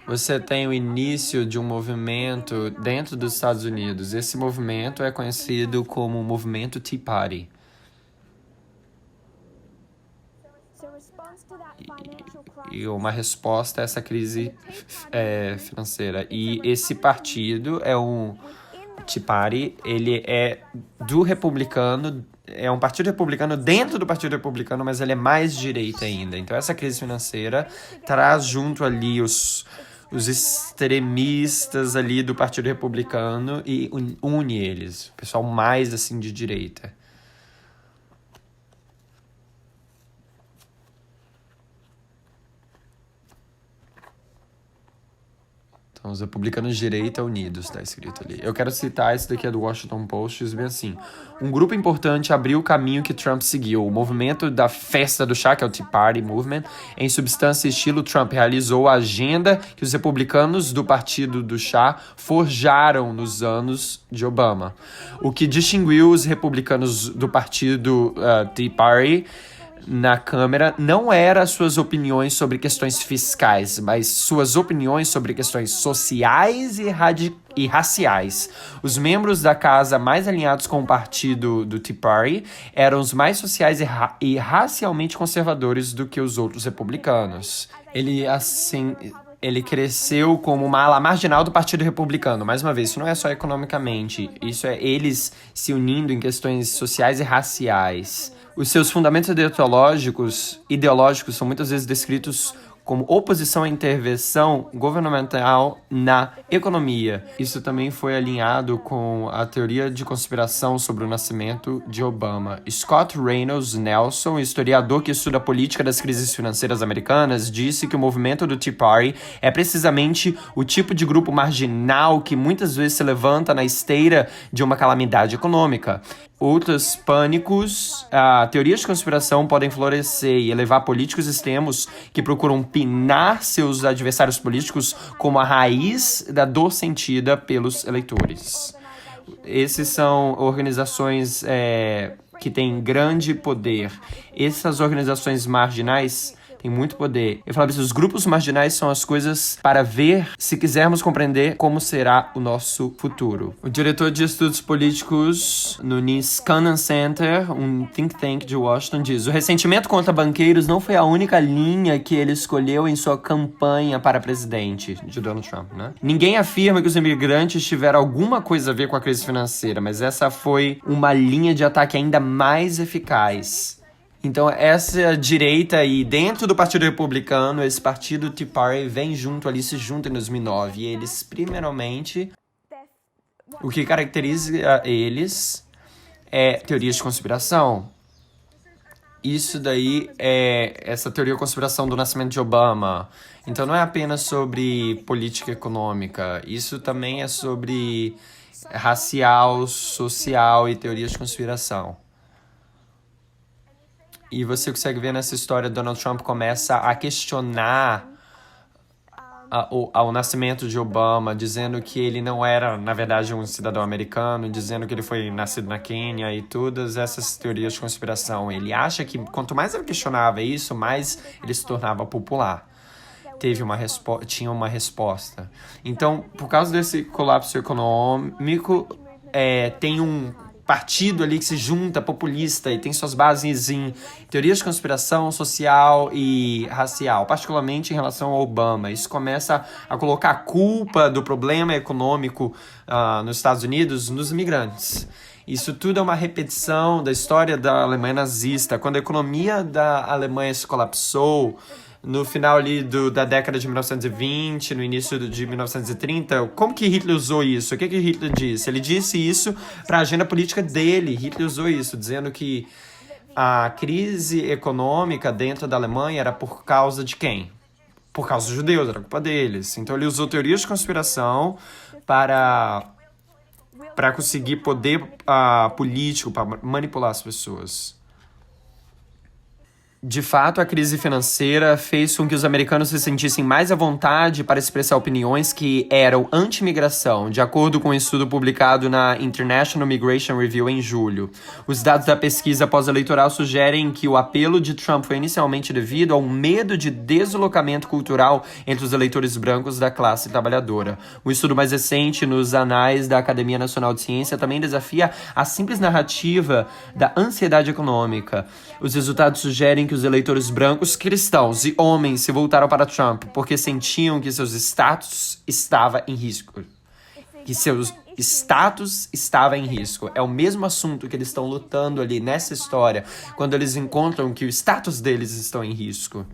você tem o início de um movimento dentro dos Estados Unidos. Esse movimento é conhecido como o movimento Tea Party. E uma resposta a essa crise financeira. E esse partido Tea Party, ele é do republicano, é um partido republicano dentro do partido republicano, mas ele é mais direita ainda. Então essa crise financeira traz junto ali os extremistas ali do Partido Republicano e une eles, o pessoal mais assim de direita. Então, os republicanos de direita unidos, está escrito ali. Eu quero citar esse daqui é do Washington Post, diz bem assim: um grupo importante abriu o caminho que Trump seguiu. O movimento da festa do chá, que é o Tea Party Movement, em substância e estilo Trump, realizou a agenda que os republicanos do Partido do Chá forjaram nos anos de Obama. O que distinguiu os republicanos do Partido Tea Party na Câmara não era suas opiniões sobre questões fiscais, mas suas opiniões sobre questões sociais e raciais. Os membros da casa mais alinhados com o partido do Tea Party eram os mais sociais e racialmente conservadores do que os outros republicanos. Ele cresceu como uma ala marginal do Partido Republicano. Mais uma vez, isso não é só economicamente, isso é eles se unindo em questões sociais e raciais. Os seus fundamentos ideológicos são muitas vezes descritos como oposição à intervenção governamental na economia. Isso também foi alinhado com a teoria de conspiração sobre o nascimento de Obama. Scott Reynolds Nelson, historiador que estuda a política das crises financeiras americanas, disse que o movimento do Tea Party é precisamente o tipo de grupo marginal que muitas vezes se levanta na esteira de uma calamidade econômica. Outros pânicos, teorias de conspiração podem florescer e elevar políticos extremos que procuram pinar seus adversários políticos como a raiz da dor sentida pelos eleitores. Esses são organizações que têm grande poder. Essas organizações marginais têm muito poder. Eu falava isso, os grupos marginais são as coisas para ver se quisermos compreender como será o nosso futuro. O diretor de estudos políticos no Niskanen Center, um think tank de Washington, diz: o ressentimento contra banqueiros não foi a única linha que ele escolheu em sua campanha para presidente de Donald Trump, né? Ninguém afirma que os imigrantes tiveram alguma coisa a ver com a crise financeira, mas essa foi uma linha de ataque ainda mais eficaz. Então, essa direita aí, dentro do Partido Republicano, esse partido Tea Party vem junto ali, se junta em 2009. E eles, primeiramente, o que caracteriza eles é teorias de conspiração. isso daí é essa teoria da conspiração do nascimento de Obama. Então não é apenas sobre política econômica, isso também é sobre racial, social e teorias de conspiração. E você consegue ver nessa história, Donald Trump começa a questionar ao nascimento de Obama, dizendo que ele não era, na verdade, um cidadão americano, dizendo que ele foi nascido na Quênia e todas essas teorias de conspiração. Ele acha que quanto mais ele questionava isso, mais ele se tornava popular. Tinha uma resposta. Então, por causa desse colapso econômico, tem um partido ali que se junta, populista, e tem suas bases em teorias de conspiração social e racial, particularmente em relação ao Obama. Isso começa a colocar a culpa do problema econômico nos Estados Unidos nos imigrantes. Isso tudo é uma repetição da história da Alemanha nazista. Quando a economia da Alemanha se colapsou, no final ali da década de 1920, no início de 1930, como que Hitler usou isso? O que Hitler disse? Ele disse isso para a agenda política dele. Hitler usou isso, dizendo que a crise econômica dentro da Alemanha era por causa de quem? Por causa dos judeus, era culpa deles. Então ele usou teorias de conspiração para conseguir poder político, para manipular as pessoas. De fato, a crise financeira fez com que os americanos se sentissem mais à vontade para expressar opiniões que eram anti-imigração, de acordo com um estudo publicado na International Migration Review em julho. Os dados da pesquisa pós-eleitoral sugerem que o apelo de Trump foi inicialmente devido a um medo de deslocamento cultural entre os eleitores brancos da classe trabalhadora. Um estudo mais recente nos anais da Academia Nacional de Ciência também desafia a simples narrativa da ansiedade econômica. Os resultados sugerem que os eleitores brancos, cristãos e homens se voltaram para Trump porque sentiam que seus status estava em risco. É o mesmo assunto que eles estão lutando ali nessa história, quando eles encontram que o status deles estão em risco.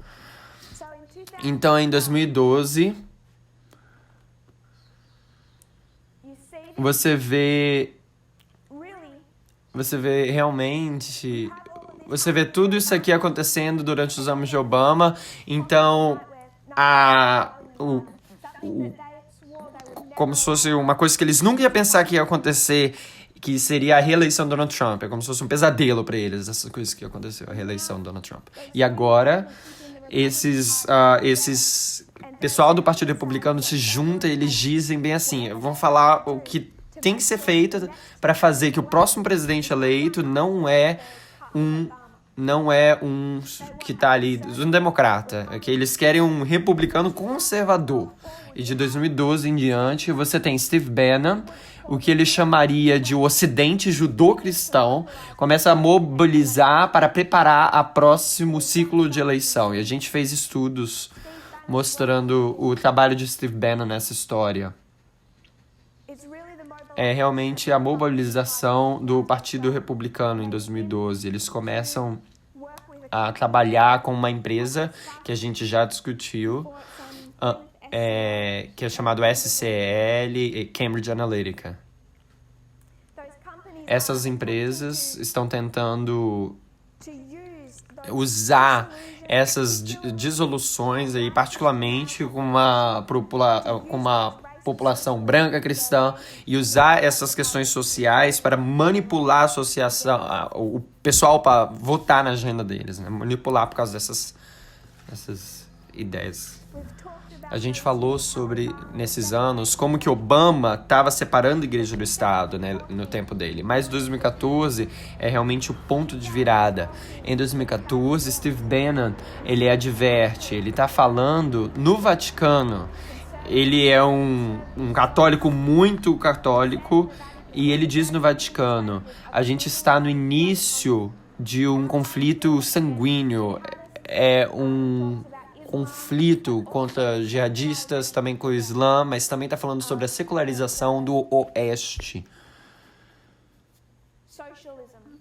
Então, em 2012, você vê realmente... Você vê tudo isso aqui acontecendo durante os anos de Obama. Então, como se fosse uma coisa que eles nunca iam pensar que ia acontecer, que seria a reeleição do Donald Trump. É como se fosse um pesadelo para eles, essas coisas que aconteceu, a reeleição do Donald Trump. E agora, esses pessoal do Partido Republicano se junta e eles dizem bem assim, vão falar o que tem que ser feito para fazer que o próximo presidente eleito não é um que tá ali, um democrata, que eles querem um republicano conservador. E de 2012 em diante, você tem Steve Bannon, o que ele chamaria de o Ocidente judô-cristão, começa a mobilizar para preparar a próximo ciclo de eleição. E a gente fez estudos mostrando o trabalho de Steve Bannon nessa história. É realmente a mobilização do Partido Republicano em 2012. Eles começam a trabalhar com uma empresa que a gente já discutiu, que é chamado SCL, Cambridge Analytica. Essas empresas estão tentando usar essas dissoluções aí, particularmente com uma população branca cristã, e usar essas questões sociais para manipular a associação, o pessoal para votar na agenda deles, né? Manipular por causa dessas ideias. A gente falou sobre, nesses anos, como que Obama estava separando a igreja do Estado, né, no tempo dele. Mas 2014 é realmente o ponto de virada. Em 2014, Steve Bannon, ele adverte, ele está falando no Vaticano. Ele é um católico muito católico, e ele diz no Vaticano, a gente está no início de um conflito sanguíneo, é um conflito contra jihadistas, também com o Islã, mas também está falando sobre a secularização do Oeste.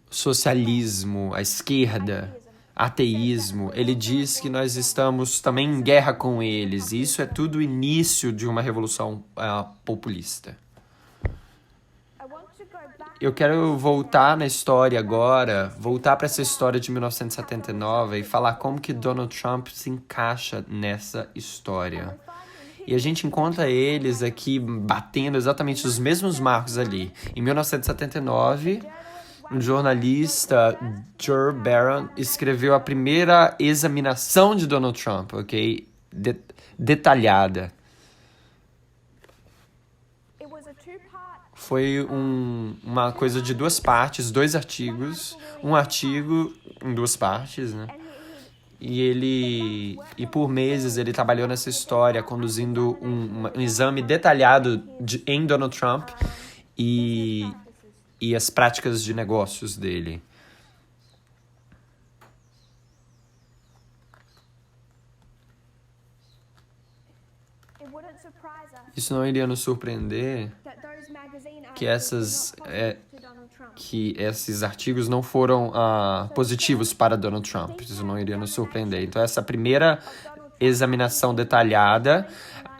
Socialismo, a esquerda, ateísmo. Ele diz que nós estamos também em guerra com eles. E isso é tudo o início de uma revolução populista. Eu quero voltar na história agora, voltar para essa história de 1979 e falar como que Donald Trump se encaixa nessa história. E a gente encontra eles aqui batendo exatamente os mesmos marcos ali. Em 1979, um jornalista, Joe Barron, escreveu a primeira examinação de Donald Trump, ok? Detalhada. Foi uma coisa de 2 partes, 2 artigos. Um artigo em 2 partes, né? E por meses ele trabalhou nessa história, conduzindo um exame detalhado em Donald Trump e as práticas de negócios dele. Isso não iria nos surpreender que esses artigos não foram positivos para Donald Trump. Isso não iria nos surpreender. Então, essa primeira examinação detalhada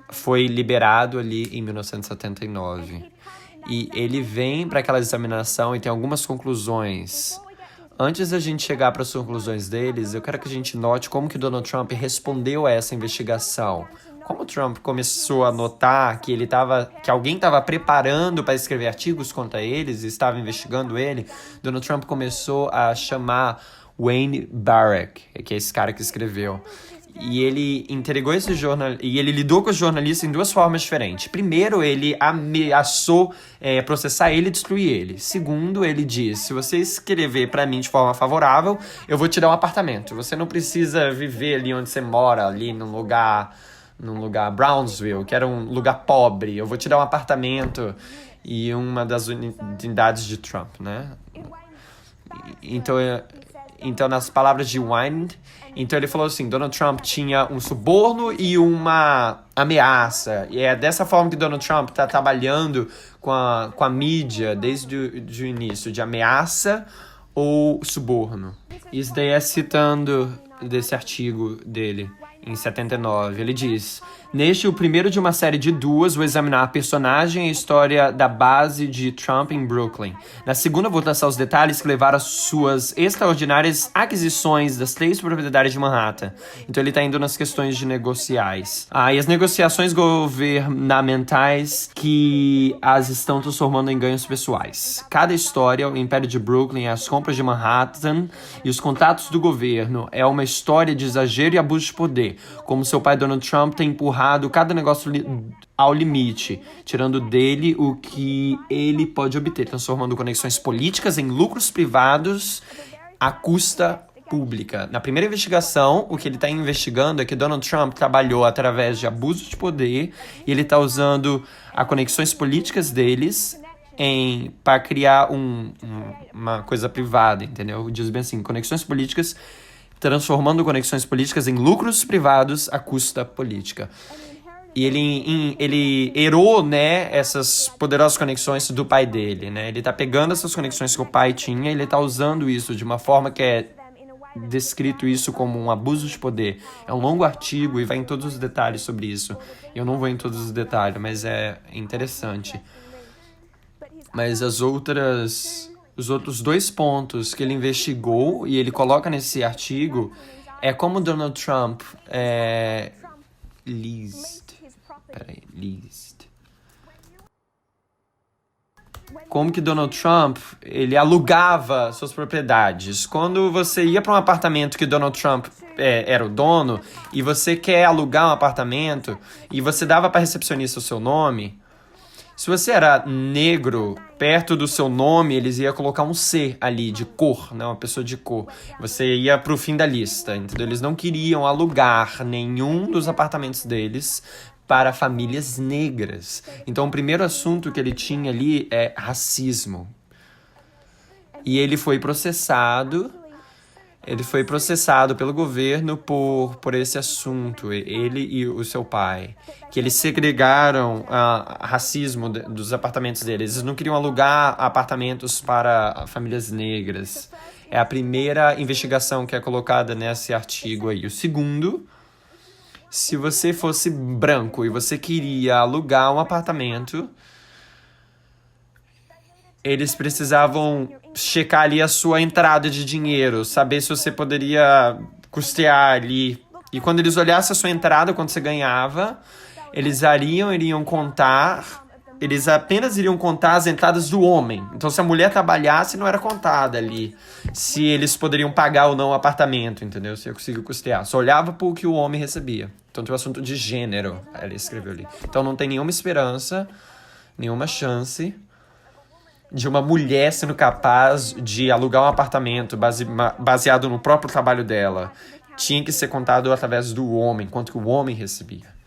foi liberado ali em 1979. E ele vem para aquela examinação e tem algumas conclusões. Antes da gente chegar para as conclusões deles, eu quero que a gente note como que Donald Trump respondeu a essa investigação. Como Trump começou a notar que alguém estava preparando para escrever artigos contra eles e estava investigando ele, Donald Trump começou a chamar Wayne Barrack, que é esse cara que escreveu. E ele entregou esse e ele lidou com os jornalistas em 2 formas diferentes. Primeiro, ele ameaçou processar ele e destruir ele. Segundo, ele disse: se você escrever para mim de forma favorável, eu vou te dar um apartamento. Você não precisa viver ali onde você mora, ali num lugar Brownsville, que era um lugar pobre. Eu vou te dar um apartamento e uma das unidades de Trump, né? Então, nas palavras de Wayne, então ele falou assim, Donald Trump tinha um suborno e uma ameaça. E é dessa forma que Donald Trump está trabalhando com a mídia desde o início, de ameaça ou suborno. Isso daí é citando desse artigo dele, em 79. Ele diz: neste, o primeiro de uma série de 2, vou examinar a personagem e a história da base de Trump em Brooklyn. Na segunda, vou traçar os detalhes que levaram às suas extraordinárias aquisições das 3 propriedades de Manhattan. Então ele está indo nas questões de negociais. E as negociações governamentais que as estão transformando em ganhos pessoais. Cada história, o Império de Brooklyn, as compras de Manhattan e os contatos do governo é uma história de exagero e abuso de poder. Como seu pai Donald Trump tem empurrado cada negócio ao limite, tirando dele o que ele pode obter, transformando conexões políticas em lucros privados à custa pública. Na primeira investigação, o que ele está investigando é que Donald Trump trabalhou através de abuso de poder e ele está usando as conexões políticas deles para criar uma coisa privada, entendeu? Diz bem assim, conexões políticas, transformando conexões políticas em lucros privados à custa política. E ele herou, né, essas poderosas conexões do pai dele, né? Ele tá pegando essas conexões que o pai tinha e ele tá usando isso de uma forma que é descrito isso como um abuso de poder. É um longo artigo e vai em todos os detalhes sobre isso. Eu não vou em todos os detalhes, mas é interessante. Mas os outros 2 pontos que ele investigou e ele coloca nesse artigo é como Donald Trump como que Donald Trump ele alugava suas propriedades. Quando você ia para um apartamento que Donald Trump era o dono e você quer alugar um apartamento e você dava para recepcionista o seu nome, se você era negro, perto do seu nome, eles iam colocar um C ali, de cor, né? Uma pessoa de cor. Você ia pro fim da lista, entendeu? Eles não queriam alugar nenhum dos apartamentos deles para famílias negras. Então, o primeiro assunto que ele tinha ali é racismo. E ele foi processado pelo governo por esse assunto, ele e o seu pai, que eles segregaram racismo dos apartamentos deles. Eles não queriam alugar apartamentos para famílias negras. É a primeira investigação que é colocada nesse artigo aí. O segundo, se você fosse branco e você queria alugar um apartamento, eles precisavam checar ali a sua entrada de dinheiro, saber se você poderia custear ali. E quando eles olhassem a sua entrada, quando você ganhava, eles iriam contar, eles apenas iriam contar as entradas do homem. Então, se a mulher trabalhasse, não era contada ali se eles poderiam pagar ou não o apartamento, entendeu? Se eu conseguiu custear. Só olhava pro que o homem recebia. Então, tem o assunto de gênero, ele escreveu ali. Então, não tem nenhuma esperança, nenhuma chance de uma mulher sendo capaz de alugar um apartamento baseado no próprio trabalho dela. Tinha que ser contado através do homem, quanto que o homem recebia.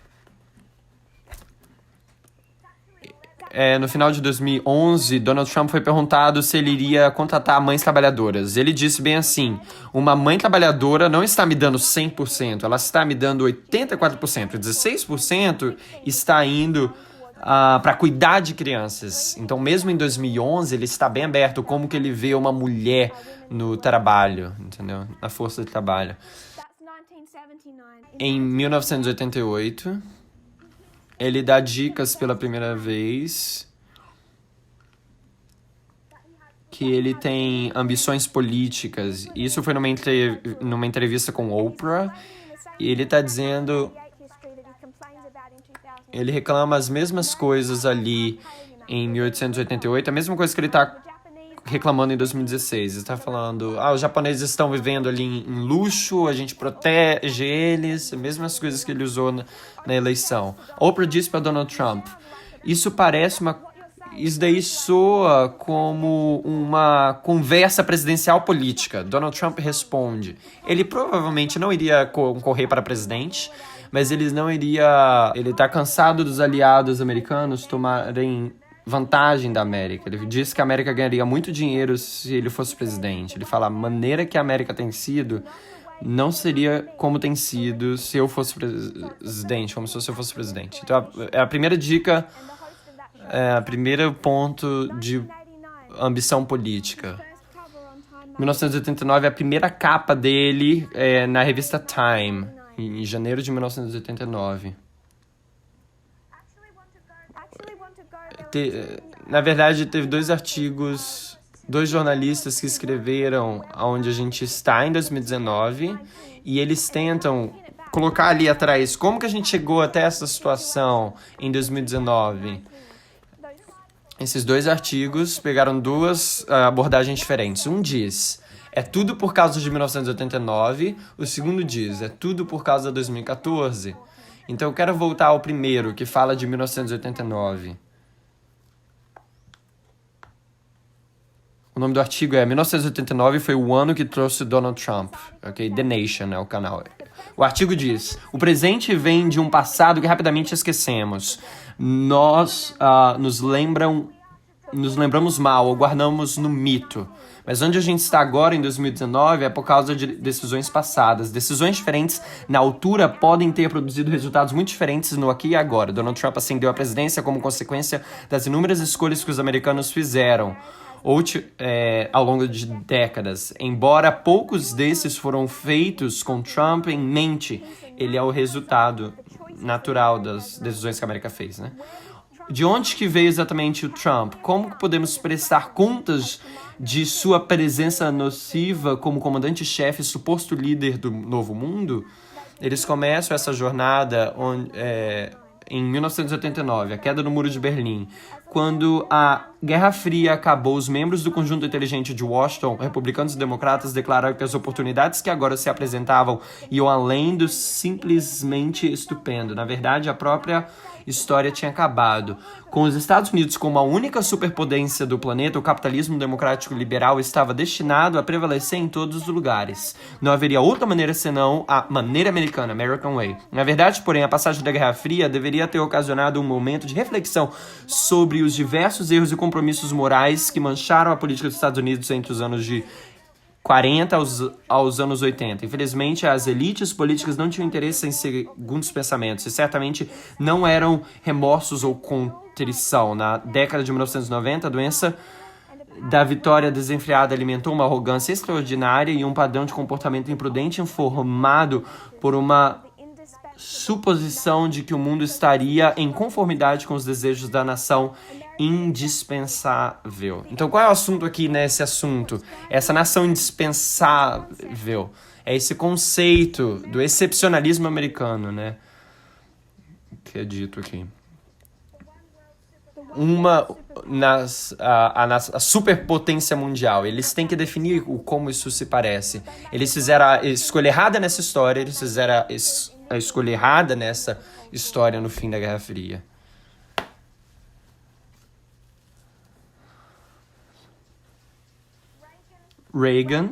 No final de 2011, Donald Trump foi perguntado se ele iria contratar mães trabalhadoras. Ele disse bem assim: uma mãe trabalhadora não está me dando 100%, ela está me dando 84%. 16% está indo para cuidar de crianças. Então, mesmo em 2011, ele está bem aberto como que ele vê uma mulher no trabalho, entendeu? Na força de trabalho. Em 1988, ele dá dicas pela primeira vez que ele tem ambições políticas. Isso foi numa entrevista com Oprah. E ele está dizendo... Ele reclama as mesmas coisas ali em 1888, a mesma coisa que ele está reclamando em 2016. Ele está falando, os japoneses estão vivendo ali em luxo, a gente protege eles, as mesmas coisas que ele usou na eleição. Oprah disse para Donald Trump, isso daí soa como uma conversa presidencial política. Donald Trump responde, ele provavelmente não iria concorrer para presidente, mas ele está cansado dos aliados americanos tomarem vantagem da América. Ele disse que a América ganharia muito dinheiro se ele fosse presidente. Ele fala, a maneira que a América tem sido não seria como tem sido se eu fosse presidente, como se eu fosse presidente. Então, a primeira dica, o primeiro ponto de ambição política. 1989 é a primeira capa dele na revista Time, em janeiro de 1989. Na verdade, teve 2 artigos, 2 jornalistas que escreveram onde a gente está em 2019 e eles tentam colocar ali atrás como que a gente chegou até essa situação em 2019. Esses 2 artigos pegaram 2 abordagens diferentes. Um diz, é tudo por causa de 1989. O segundo diz, é tudo por causa de 2014. Então eu quero voltar ao primeiro, que fala de 1989. O nome do artigo é 1989 foi o ano que trouxe Donald Trump. Ok? The Nation é o canal. O artigo diz, o presente vem de um passado que rapidamente esquecemos. Nós nos lembramos mal ou guardamos no mito. Mas onde a gente está agora, em 2019, é por causa de decisões passadas. Decisões diferentes, na altura, podem ter produzido resultados muito diferentes no aqui e agora. Donald Trump ascendeu à presidência como consequência das inúmeras escolhas que os americanos fizeram ao longo de décadas. Embora poucos desses foram feitos com Trump em mente, ele é o resultado natural das decisões que a América fez, né? De onde que veio exatamente o Trump? Como que podemos prestar contas de sua presença nociva como comandante-chefe, suposto líder do novo mundo? Eles começam essa jornada em 1989, a queda do Muro de Berlim. Quando a Guerra Fria acabou, os membros do conjunto inteligente de Washington, republicanos e democratas, declararam que as oportunidades que agora se apresentavam iam além do simplesmente estupendo. Na verdade, a própria história tinha acabado. Com os Estados Unidos como a única superpotência do planeta, o capitalismo democrático liberal estava destinado a prevalecer em todos os lugares. Não haveria outra maneira senão a maneira americana, American Way. Na verdade, porém, a passagem da Guerra Fria deveria ter ocasionado um momento de reflexão sobre os diversos erros e compromissos morais que mancharam a política dos Estados Unidos entre os anos de 40 aos anos 80. Infelizmente, as elites políticas não tinham interesse em segundos pensamentos e certamente não eram remorsos ou contrição. Na década de 1990, a doença da vitória desenfreada alimentou uma arrogância extraordinária e um padrão de comportamento imprudente informado por uma suposição de que o mundo estaria em conformidade com os desejos da nação indispensável. Então, qual é o assunto aqui nesse assunto? Essa nação indispensável. É esse conceito do excepcionalismo americano, né? Que é dito aqui. A superpotência mundial. Eles têm que definir como isso se parece. Eles fizeram a escolha errada nessa história, eles fizeram a escolha errada nessa história no fim da Guerra Fria. Reagan,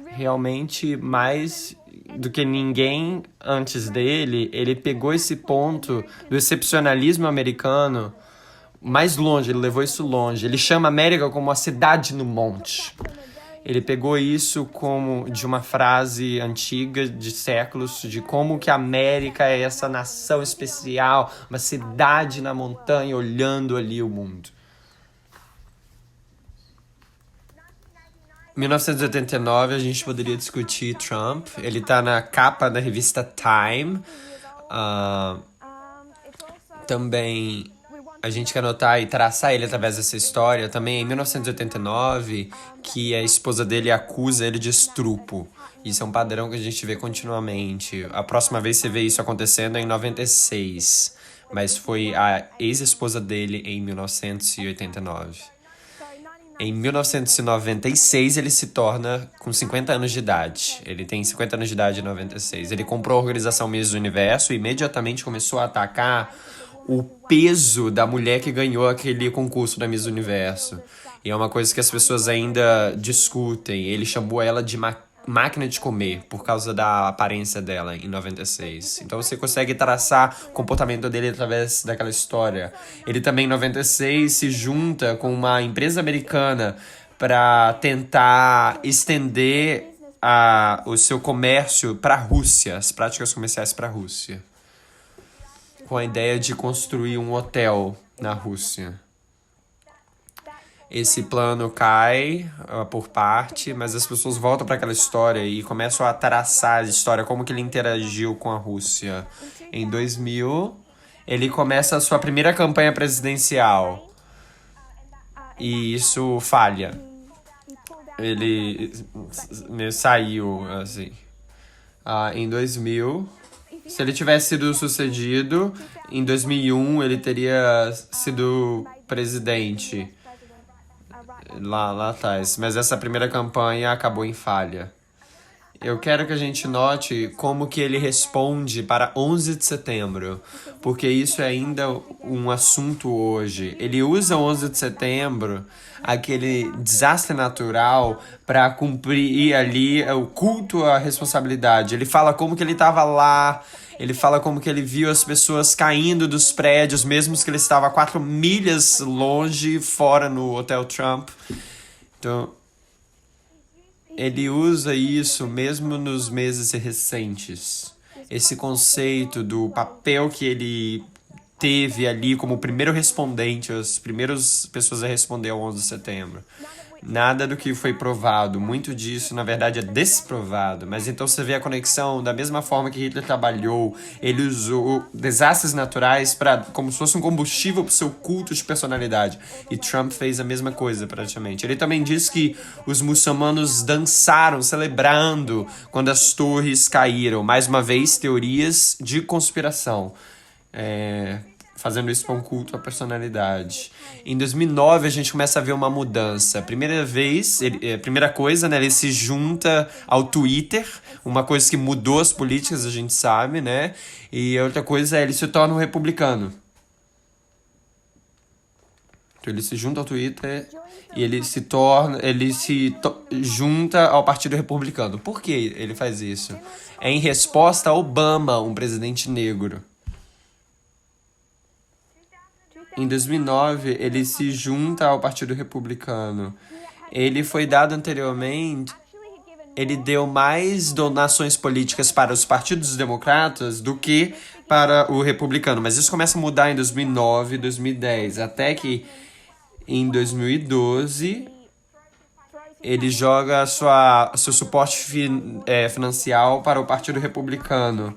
realmente, mais do que ninguém antes dele, ele pegou esse ponto do excepcionalismo americano mais longe, ele levou isso longe. Ele chama a América como a cidade no monte. Ele pegou isso como de uma frase antiga de séculos, de como que a América é essa nação especial, uma cidade na montanha olhando ali o mundo. 1989, a gente poderia discutir Trump. Ele tá na capa da revista Time. Também a gente quer anotar e traçar ele através dessa história. Também em 1989, que a esposa dele acusa ele de estupro. Isso é um padrão que a gente vê continuamente. A próxima vez você vê isso acontecendo é em 96. Mas foi a ex-esposa dele em 1989. Em 1996, ele se torna com 50 anos de idade. Ele tem 50 anos de idade em 96. Ele comprou a organização Miss Universo e imediatamente começou a atacar o peso da mulher que ganhou aquele concurso da Miss Universo. E é uma coisa que as pessoas ainda discutem. Ele chamou ela de máquina de comer por causa da aparência dela em 96. Então você consegue traçar o comportamento dele através daquela história. Ele também em 96 se junta com uma empresa americana para tentar estender o seu comércio para a Rússia, as práticas comerciais para a Rússia, com a ideia de construir um hotel na Rússia. Esse plano cai por parte, mas as pessoas voltam para aquela história e começam a traçar a história, como que ele interagiu com a Rússia. Em 2000, ele começa a sua primeira campanha presidencial e isso falha. Ele saiu, assim. Em 2000, se ele tivesse sido sucedido, em 2001 ele teria sido presidente. Lá atrás. Mas essa primeira campanha acabou em falha. Eu quero que a gente note como que ele responde para 11 de setembro, porque isso é ainda um assunto hoje. Ele usa 11 de setembro, aquele desastre natural, para cumprir ali o culto à responsabilidade. Ele fala como que ele estava lá, ele fala como que ele viu as pessoas caindo dos prédios, mesmo que ele estava 4 milhas longe, fora no Hotel Trump. Então, ele usa isso mesmo nos meses recentes. Esse conceito do papel que ele teve ali como primeiro respondente, as primeiras pessoas a responder ao 11 de setembro. Nada do que foi provado. Muito disso, na verdade, é desprovado. Mas então você vê a conexão da mesma forma que Hitler trabalhou. Ele usou desastres naturais como se fosse um combustível para o seu culto de personalidade. E Trump fez a mesma coisa, praticamente. Ele também diz que os muçulmanos dançaram, celebrando quando as torres caíram. Mais uma vez, teorias de conspiração. Fazendo isso para um culto à personalidade. Em 2009, a gente começa a ver uma mudança. Primeira coisa, né? Ele se junta ao Twitter, uma coisa que mudou as políticas, a gente sabe, né? E a outra coisa é ele se torna um republicano. Então ele se junta ao Twitter e ele se junta ao Partido Republicano. Por que ele faz isso? É em resposta a Obama, um presidente negro. Em 2009, ele se junta ao Partido Republicano. Ele foi dado anteriormente... Ele deu mais donações políticas para os partidos democratas do que para o republicano. Mas isso começa a mudar em 2009, 2010. Até que, em 2012, ele joga seu suporte financial para o Partido Republicano.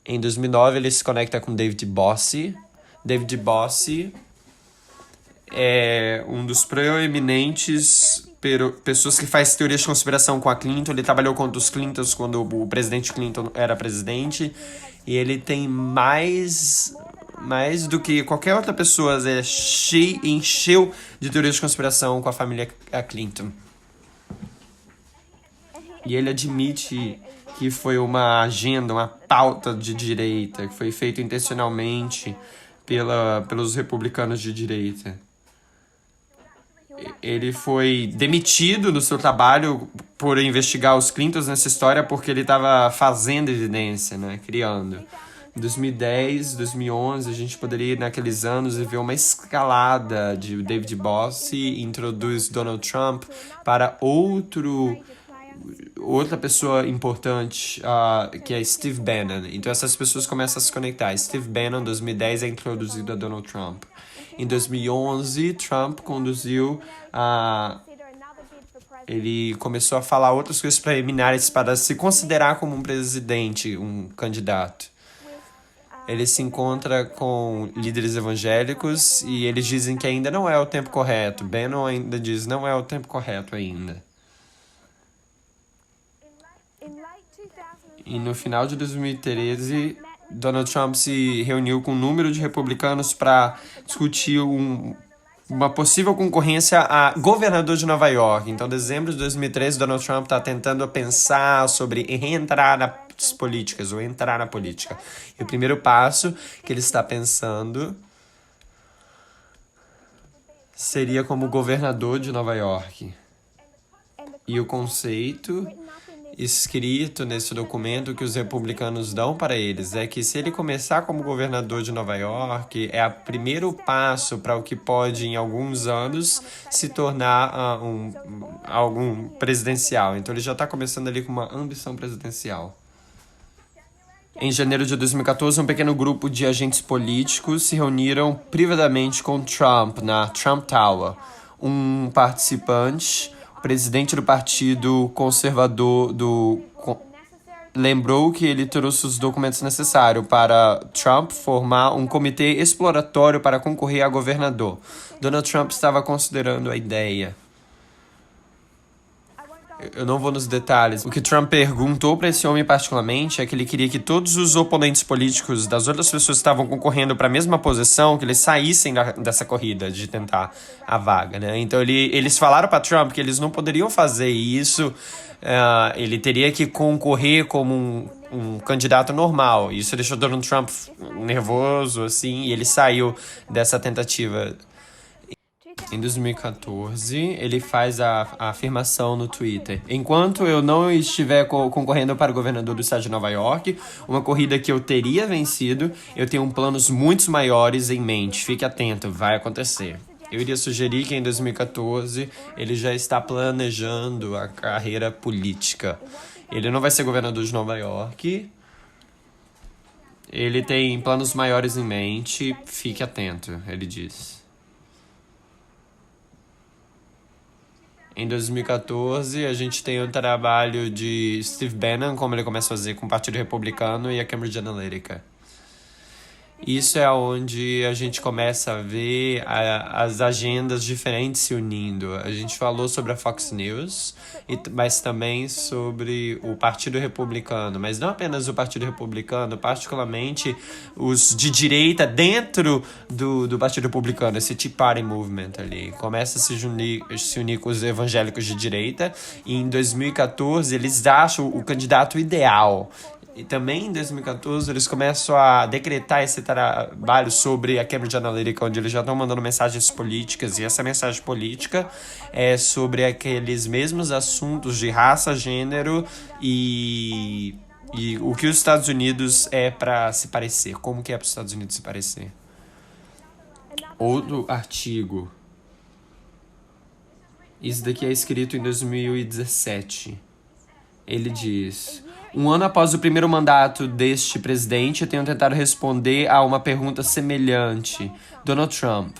Em 2009, ele se conecta com David Bossie. David Bossie é um dos proeminentes pessoas que faz teorias de conspiração com a Clinton. Ele trabalhou contra os Clintons quando o presidente Clinton era presidente. E ele tem mais do que qualquer outra pessoa. Encheu de teorias de conspiração com a família Clinton. E ele admite que foi uma agenda, uma pauta de direita, que foi feito intencionalmente pelos republicanos de direita. Ele foi demitido do seu trabalho por investigar os Clintons nessa história porque ele estava fazendo evidência, né? Criando. Em 2010, 2011, a gente poderia ir naqueles anos e ver uma escalada de David Bossie introduz Donald Trump para outra pessoa importante, que é Steve Bannon. Então essas pessoas começam a se conectar. Steve Bannon, em 2010, é introduzido a Donald Trump. Em 2011, Trump ele começou a falar outras coisas preliminares para se considerar como um presidente, um candidato. Ele se encontra com líderes evangélicos e eles dizem que ainda não é o tempo correto. Bannon ainda diz não é o tempo correto ainda. E no final de 2013, Donald Trump se reuniu com um número de republicanos para discutir uma possível concorrência a governador de Nova York. Então, em dezembro de 2013, Donald Trump está tentando pensar sobre reentrar nas políticas, ou entrar na política. E o primeiro passo que ele está pensando seria como governador de Nova York. E o conceito escrito nesse documento que os republicanos dão para eles é que se ele começar como governador de Nova York, é o primeiro passo para o que pode, em alguns anos, se tornar algum presidencial. Então ele já está começando ali com uma ambição presidencial. Em janeiro de 2014, um pequeno grupo de agentes políticos se reuniram privadamente com Trump na Trump Tower. Um participante, o presidente do Partido Conservador lembrou que ele trouxe os documentos necessários para Trump formar um comitê exploratório para concorrer a governador. Donald Trump estava considerando a ideia. Eu não vou nos detalhes. O que Trump perguntou para esse homem particularmente é que ele queria que todos os oponentes políticos das outras pessoas que estavam concorrendo para a mesma posição, que eles saíssem dessa corrida de tentar a vaga, né? Então eles falaram para Trump que eles não poderiam fazer isso. Ele teria que concorrer como um candidato normal. Isso deixou Donald Trump nervoso, assim, e ele saiu dessa tentativa. Em 2014, ele faz a afirmação no Twitter: enquanto eu não estiver concorrendo para o governador do estado de Nova York, uma corrida que eu teria vencido, eu tenho planos muito maiores em mente. Fique atento, vai acontecer. Eu iria sugerir que em 2014 ele já está planejando a carreira política. Ele não vai ser governador de Nova York. Ele tem planos maiores em mente. Fique atento, ele diz. Em 2014, a gente tem o trabalho de Steve Bannon, como ele começa a fazer com o Partido Republicano e a Cambridge Analytica. Isso é onde a gente começa a ver as agendas diferentes se unindo. A gente falou sobre a Fox News, mas também sobre o Partido Republicano. Mas não apenas o Partido Republicano, particularmente os de direita dentro do Partido Republicano, esse Tea Party Movement ali. Começa a se unir com os evangélicos de direita e em 2014 eles acham o candidato ideal. E também em 2014 eles começam a decretar esse trabalho sobre a Cambridge Analytica, onde eles já estão mandando mensagens políticas, e essa mensagem política é sobre aqueles mesmos assuntos de raça, gênero e o que os Estados Unidos é para se parecer, como que é para os Estados Unidos se parecer. Outro artigo. Isso daqui é escrito em 2017. Ele diz: um ano após o primeiro mandato deste presidente, eu tenho tentado responder a uma pergunta semelhante. Donald Trump,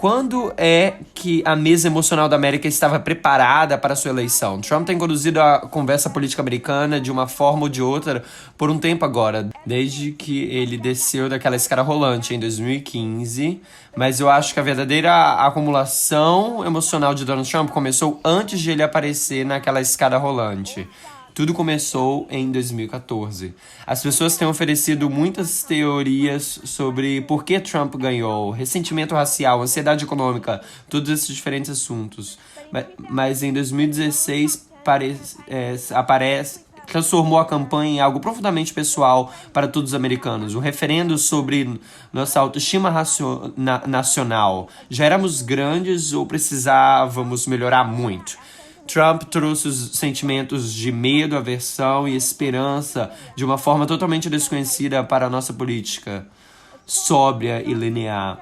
Quando é que a mesa emocional da América estava preparada para a sua eleição? Trump tem conduzido a conversa política americana de uma forma ou de outra por um tempo agora, desde que ele desceu daquela escada rolante em 2015. Mas eu acho que a verdadeira acumulação emocional de Donald Trump começou antes de ele aparecer naquela escada rolante. Tudo começou em 2014. As pessoas têm oferecido muitas teorias sobre por que Trump ganhou, ressentimento racial, ansiedade econômica, todos esses diferentes assuntos. Mas em 2016 transformou a campanha em algo profundamente pessoal para todos os americanos. Um referendo sobre nossa autoestima nacional. Já éramos grandes ou precisávamos melhorar muito? Trump trouxe os sentimentos de medo, aversão e esperança de uma forma totalmente desconhecida para a nossa política, sóbria e linear.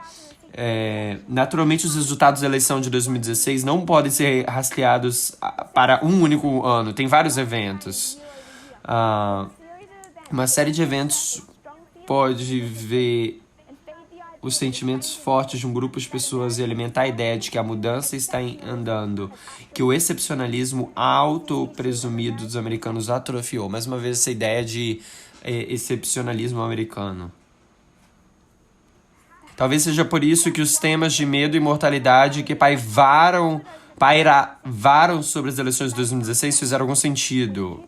Naturalmente, os resultados da eleição de 2016 não podem ser rastreados para um único ano. Tem vários eventos. Uma série de eventos pode ver os sentimentos fortes de um grupo de pessoas e alimentar a ideia de que a mudança está andando, que o excepcionalismo auto-presumido dos americanos atrofiou. Mais uma vez, essa ideia de excepcionalismo americano. Talvez seja por isso que os temas de medo e mortalidade que pairaram sobre as eleições de 2016 fizeram algum sentido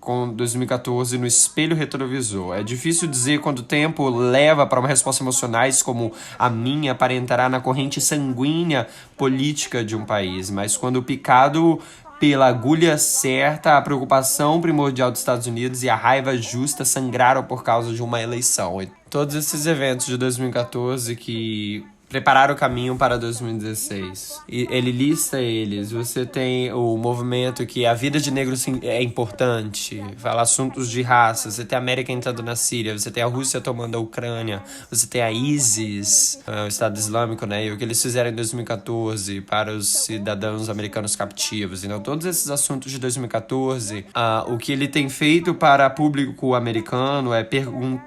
com 2014 no espelho retrovisor. É difícil dizer quanto tempo leva para uma resposta emocionais como a minha para entrar na corrente sanguínea política de um país, mas quando picado pela agulha certa, a preocupação primordial dos Estados Unidos e a raiva justa sangraram por causa de uma eleição. E todos esses eventos de 2014 que prepararam o caminho para 2016. E ele lista eles. Você tem o movimento que a vida de negros é importante. Fala assuntos de raça. Você tem a América entrando na Síria. Você tem a Rússia tomando a Ucrânia. Você tem a ISIS, o Estado Islâmico, né? E o que eles fizeram em 2014 para os cidadãos americanos captivos. Então, todos esses assuntos de 2014, o que ele tem feito para o público americano é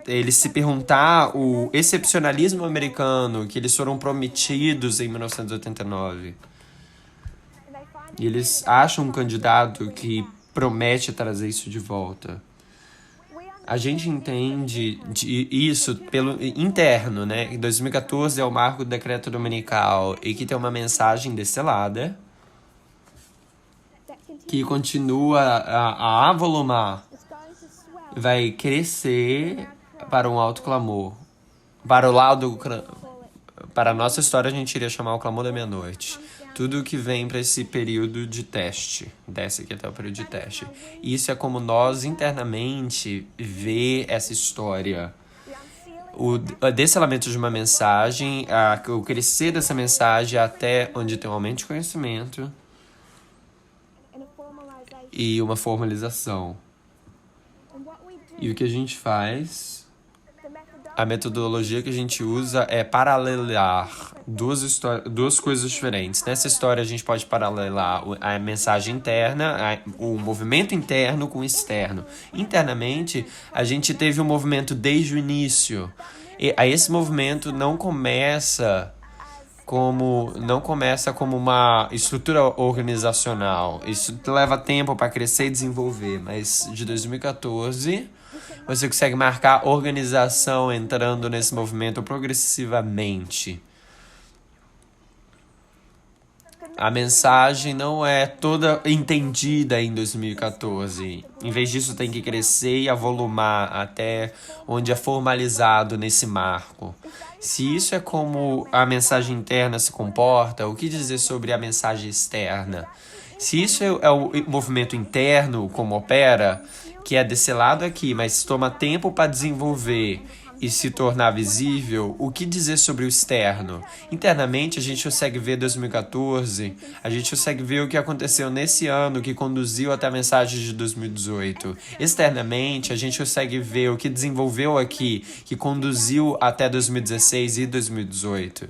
ele se perguntar o excepcionalismo americano que eles foram prometidos em 1989. E eles acham um candidato que promete trazer isso de volta. A gente entende isso pelo interno, né? Em 2014 é o marco do decreto dominical e que tem uma mensagem destelada que continua a avolumar, vai crescer para um alto clamor. Para a nossa história, a gente iria chamar o clamor da meia-noite. Tudo que vem para esse período de teste. Desce aqui até o período de teste. Isso é como nós internamente vê essa história. O descelamento de uma mensagem, o crescer dessa mensagem até onde tem um aumento de conhecimento e uma formalização. E o que a gente faz... A metodologia que a gente usa é paralelar duas coisas diferentes. Nessa história, a gente pode paralelar a mensagem interna, o movimento interno com o externo. Internamente, a gente teve um movimento desde o início. E esse movimento não começa como uma estrutura organizacional. Isso leva tempo para crescer e desenvolver, mas de 2014... Você consegue marcar organização entrando nesse movimento progressivamente. A mensagem não é toda entendida em 2014. Em vez disso, tem que crescer e avolumar até onde é formalizado nesse marco. Se isso é como a mensagem interna se comporta, o que dizer sobre a mensagem externa? Se isso é o movimento interno, como opera, que é descelado aqui, mas toma tempo para desenvolver e se tornar visível, o que dizer sobre o externo? Internamente, a gente consegue ver 2014, a gente consegue ver o que aconteceu nesse ano que conduziu até a mensagem de 2018. Externamente, a gente consegue ver o que desenvolveu aqui, que conduziu até 2016 e 2018.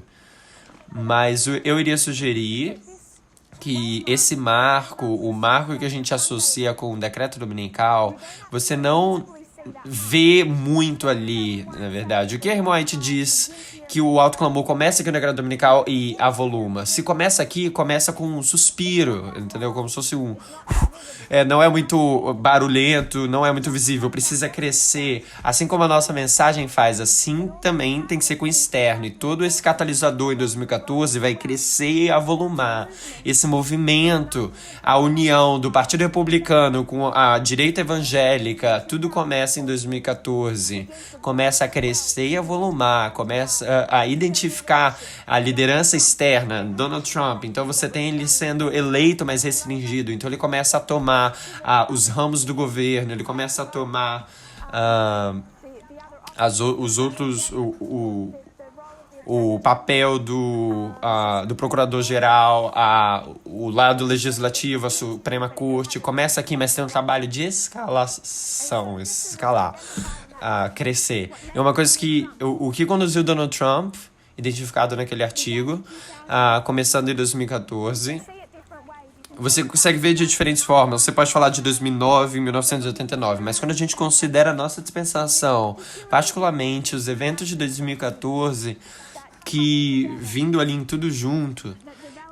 Mas eu iria sugerir que esse marco, o marco que a gente associa com o decreto dominical, você não vê muito ali, na verdade. O que a irmã White diz que o autoclamor começa aqui no decreto dominical e avoluma. Se começa aqui, começa com um suspiro, entendeu? Como se fosse um... não é muito barulhento, não é muito visível, precisa crescer. Assim como a nossa mensagem faz, assim também tem que ser com o externo. E todo esse catalisador em 2014 vai crescer e avolumar. Esse movimento, a união do Partido Republicano com a direita evangélica, tudo começa em 2014. Começa a crescer e avolumar, começa a identificar a liderança externa, Donald Trump. Então você tem ele sendo eleito, mas restringido. Então ele começa a tomar os ramos do governo, ele começa a tomar os outros... o papel do procurador-geral, o lado legislativo, a Suprema Corte, começa aqui, mas tem um trabalho de escalar, crescer. É uma coisa que o que conduziu Donald Trump, identificado naquele artigo, começando em 2014, você consegue ver de diferentes formas. Você pode falar de 2009 e 1989, mas quando a gente considera a nossa dispensação, particularmente os eventos de 2014, que vindo ali em tudo junto,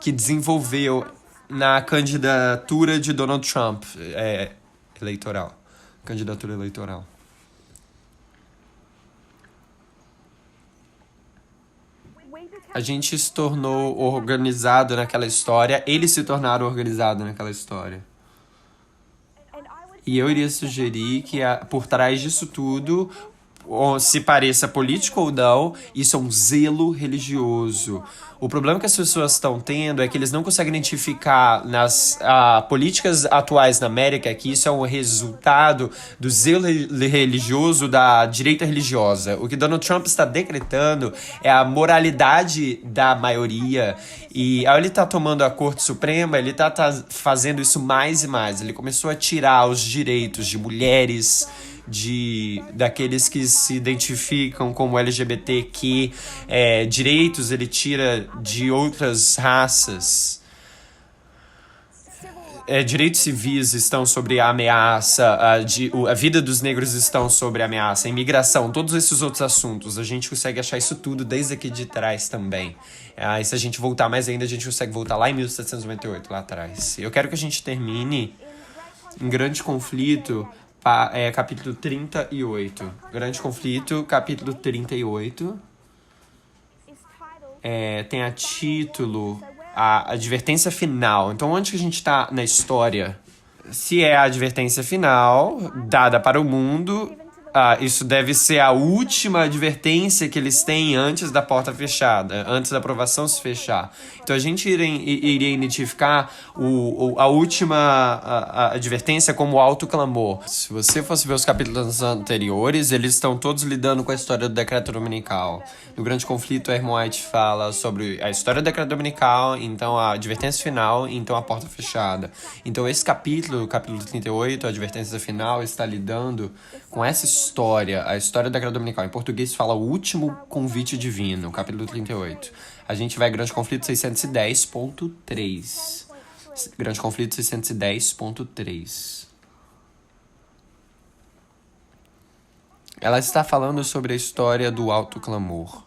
que desenvolveu na candidatura de Donald Trump, candidatura eleitoral. A gente se tornou organizado naquela história, eles se tornaram organizados naquela história. E eu iria sugerir que por trás disso tudo, se pareça político ou não, isso é um zelo religioso. O problema que as pessoas estão tendo é que eles não conseguem identificar nas políticas atuais na América que isso é um resultado do zelo religioso da direita religiosa. O que Donald Trump está decretando é a moralidade da maioria. E ao ele estar tomando a Corte Suprema, ele está fazendo isso mais e mais. Ele começou a tirar os direitos de mulheres, daqueles que se identificam como LGBTQ, direitos ele tira de outras raças. Direitos civis estão sobre a ameaça, a vida dos negros estão sobre a ameaça, a imigração, todos esses outros assuntos. A gente consegue achar isso tudo desde aqui de trás também. E se a gente voltar mais ainda, a gente consegue voltar lá em 1798, lá atrás. Eu quero que a gente termine em Grande Conflito, capítulo 38. Grande Conflito, capítulo 38. Tem a título a advertência final. Então, onde que a gente está na história? Se é a advertência final dada para o mundo, isso deve ser a última advertência que eles têm antes da porta fechada, antes da aprovação se fechar. Então a gente iria identificar a última advertência como autoclamor. Se você fosse ver os capítulos anteriores, eles estão todos lidando com a história do decreto dominical. No Grande Conflito, a irmã White fala sobre a história do decreto dominical, então a advertência final, então a porta fechada. Então esse capítulo 38, a advertência final, está lidando com essa história, a história do decreto dominical. Em português fala o último convite divino, capítulo 38. A gente vai Grande Conflito 610.3. Grande Conflito 610.3. Ela está falando sobre a história do autoclamor.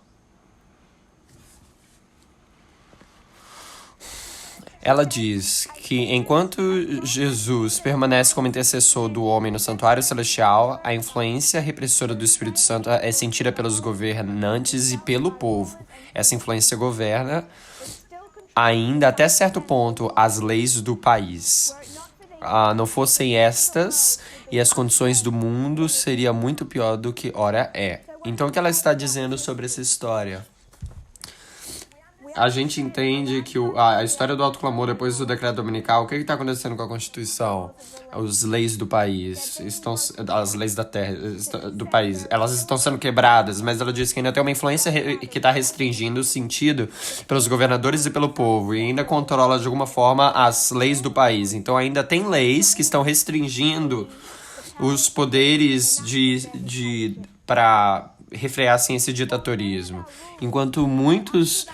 Ela diz que enquanto Jesus permanece como intercessor do homem no santuário celestial, a influência repressora do Espírito Santo é sentida pelos governantes e pelo povo. Essa influência governa ainda até certo ponto as leis do país. Não fossem estas, e as condições do mundo seria muito pior do que ora é. Então o que ela está dizendo sobre essa história? A gente entende que a história do autoclamor depois do decreto dominical, o que está acontecendo com a Constituição? As leis do país, as leis da terra, do país, elas estão sendo quebradas, mas ela diz que ainda tem uma influência que está restringindo o sentido pelos governadores e pelo povo, e ainda controla de alguma forma as leis do país. Então ainda tem leis que estão restringindo os poderes para refreassem esse ditatorialismo. Enquanto muitos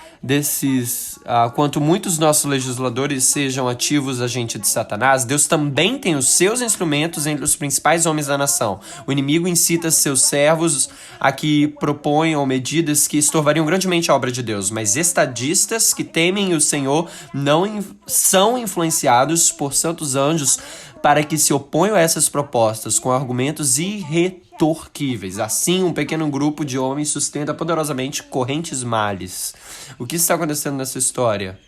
nossos legisladores sejam ativos agentes de Satanás, Deus também tem os seus instrumentos entre os principais homens da nação. O inimigo incita seus servos a que proponham medidas que estorvariam grandemente a obra de Deus, mas estadistas que temem o Senhor não são influenciados por santos anjos para que se oponham a essas propostas com argumentos irretorquíveis. Assim, um pequeno grupo de homens sustenta poderosamente correntes males. O que está acontecendo nessa história?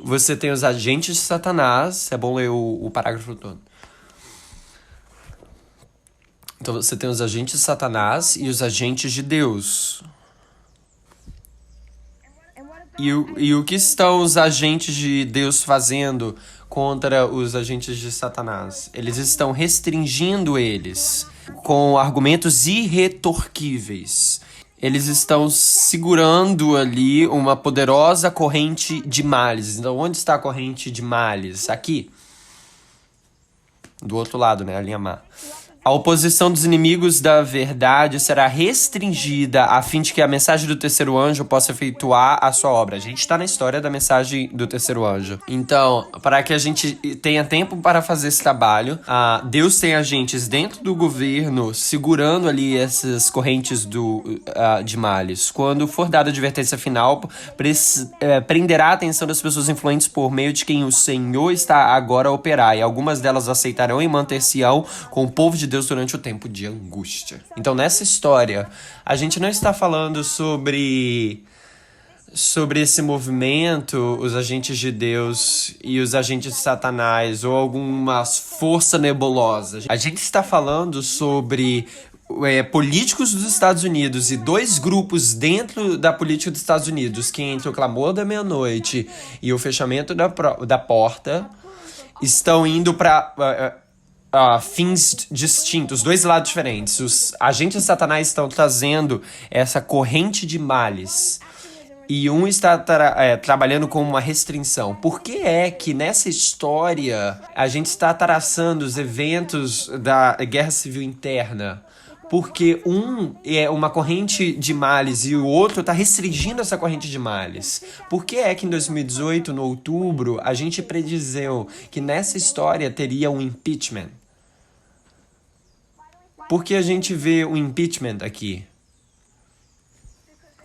Você tem os agentes de Satanás. É bom ler o parágrafo todo. Então, você tem os agentes de Satanás e os agentes de Deus. E o que estão os agentes de Deus fazendo contra os agentes de Satanás? Eles estão restringindo eles com argumentos irretorquíveis. Eles estão segurando ali uma poderosa corrente de males. Então, onde está a corrente de males? Aqui. Do outro lado, né? A linha má. A oposição dos inimigos da verdade será restringida a fim de que a mensagem do terceiro anjo possa efetuar a sua obra. A gente está na história da mensagem do terceiro anjo. Então, para que a gente tenha tempo para fazer esse trabalho, Deus tem agentes dentro do governo segurando ali essas correntes de males. Quando for dada a advertência final, prenderá a atenção das pessoas influentes por meio de quem o Senhor está agora a operar, e algumas delas aceitarão e manter-se-ão com o povo de Deus durante o tempo de angústia. Então, nessa história, a gente não está falando sobre esse movimento, os agentes de Deus e os agentes de Satanás, ou alguma força nebulosa. A gente está falando sobre políticos dos Estados Unidos e dois grupos dentro da política dos Estados Unidos, que entre o clamor da meia-noite e o fechamento da porta, estão indo para fins distintos, dois lados diferentes. Os agentes de Satanás estão trazendo essa corrente de males e um está trabalhando com uma restrição. Por que é que nessa história a gente está traçando os eventos da guerra civil interna? Porque um é uma corrente de males e o outro está restringindo essa corrente de males. Por que é que em 2018, no outubro, a gente predizeu que nessa história teria um impeachment? Por que a gente vê o impeachment aqui?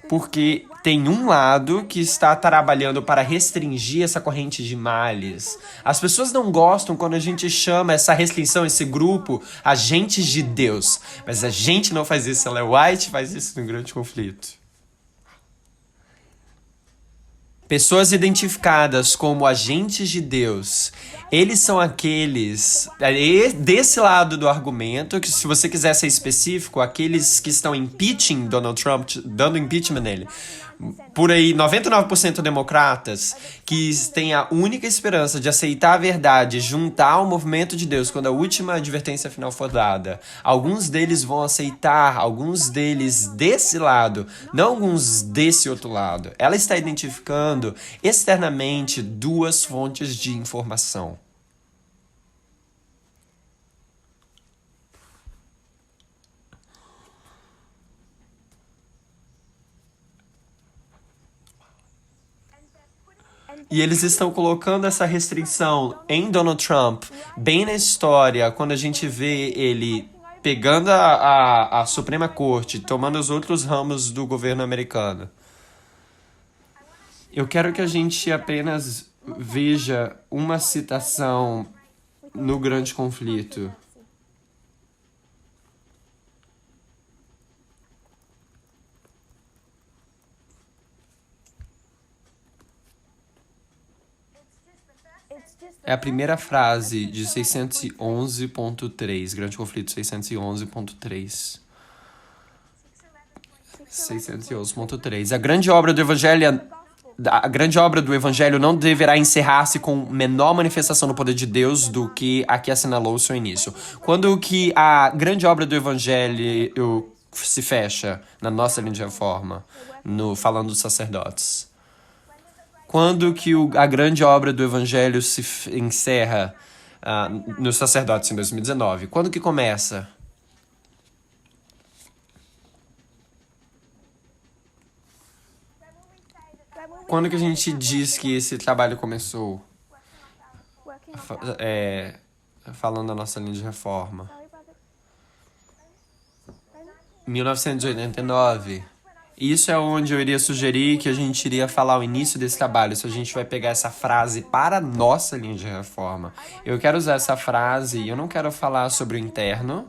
Porque tem um lado que está trabalhando para restringir essa corrente de males. As pessoas não gostam quando a gente chama essa restrição, esse grupo, agentes de Deus. Mas a gente não faz isso. Ellen White faz isso no Grande Conflito. Pessoas identificadas como agentes de Deus, eles são aqueles, desse lado do argumento, que se você quiser ser específico, aqueles que estão impeaching Donald Trump, dando impeachment nele, por aí 99% democratas, que têm a única esperança de aceitar a verdade, juntar ao movimento de Deus quando a última advertência final for dada. Alguns deles vão aceitar, alguns deles desse lado, não alguns desse outro lado. Ela está identificando externamente duas fontes de informação. E eles estão colocando essa restrição em Donald Trump, bem na história, quando a gente vê ele pegando a Suprema Corte, tomando os outros ramos do governo americano. Eu quero que a gente apenas veja uma citação no Grande Conflito. É a primeira frase de 611.3, Grande Conflito 611.3. 611.3. A grande obra do Evangelho não deverá encerrar-se com menor manifestação do poder de Deus do que a que assinalou o seu início. Quando que a grande obra do Evangelho se fecha na nossa linha de reforma, falando dos sacerdotes? Quando que a grande obra do Evangelho se encerra nos sacerdotes em 2019? Quando que começa? Quando que a gente diz que esse trabalho começou? working off Fa- that. é, falando da nossa linha de reforma. Sorry, brother. 1989. Isso é onde eu iria sugerir que a gente iria falar o início desse trabalho. Se a gente vai pegar essa frase para a nossa linha de reforma. Eu quero usar essa frase e eu não quero falar sobre o interno,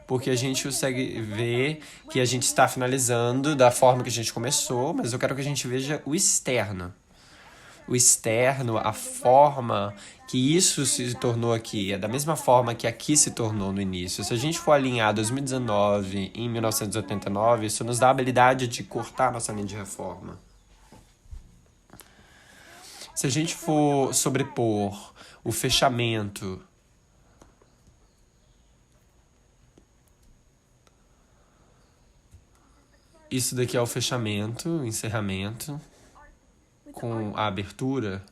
porque a gente consegue ver que a gente está finalizando da forma que a gente começou, mas eu quero que a gente veja o externo. O externo, a forma que isso se tornou aqui, é da mesma forma que aqui se tornou no início. Se a gente for alinhar 2019 em 1989, isso nos dá a habilidade de cortar nossa linha de reforma. Se a gente for sobrepor o fechamento, isso daqui é o fechamento, o encerramento, com a abertura.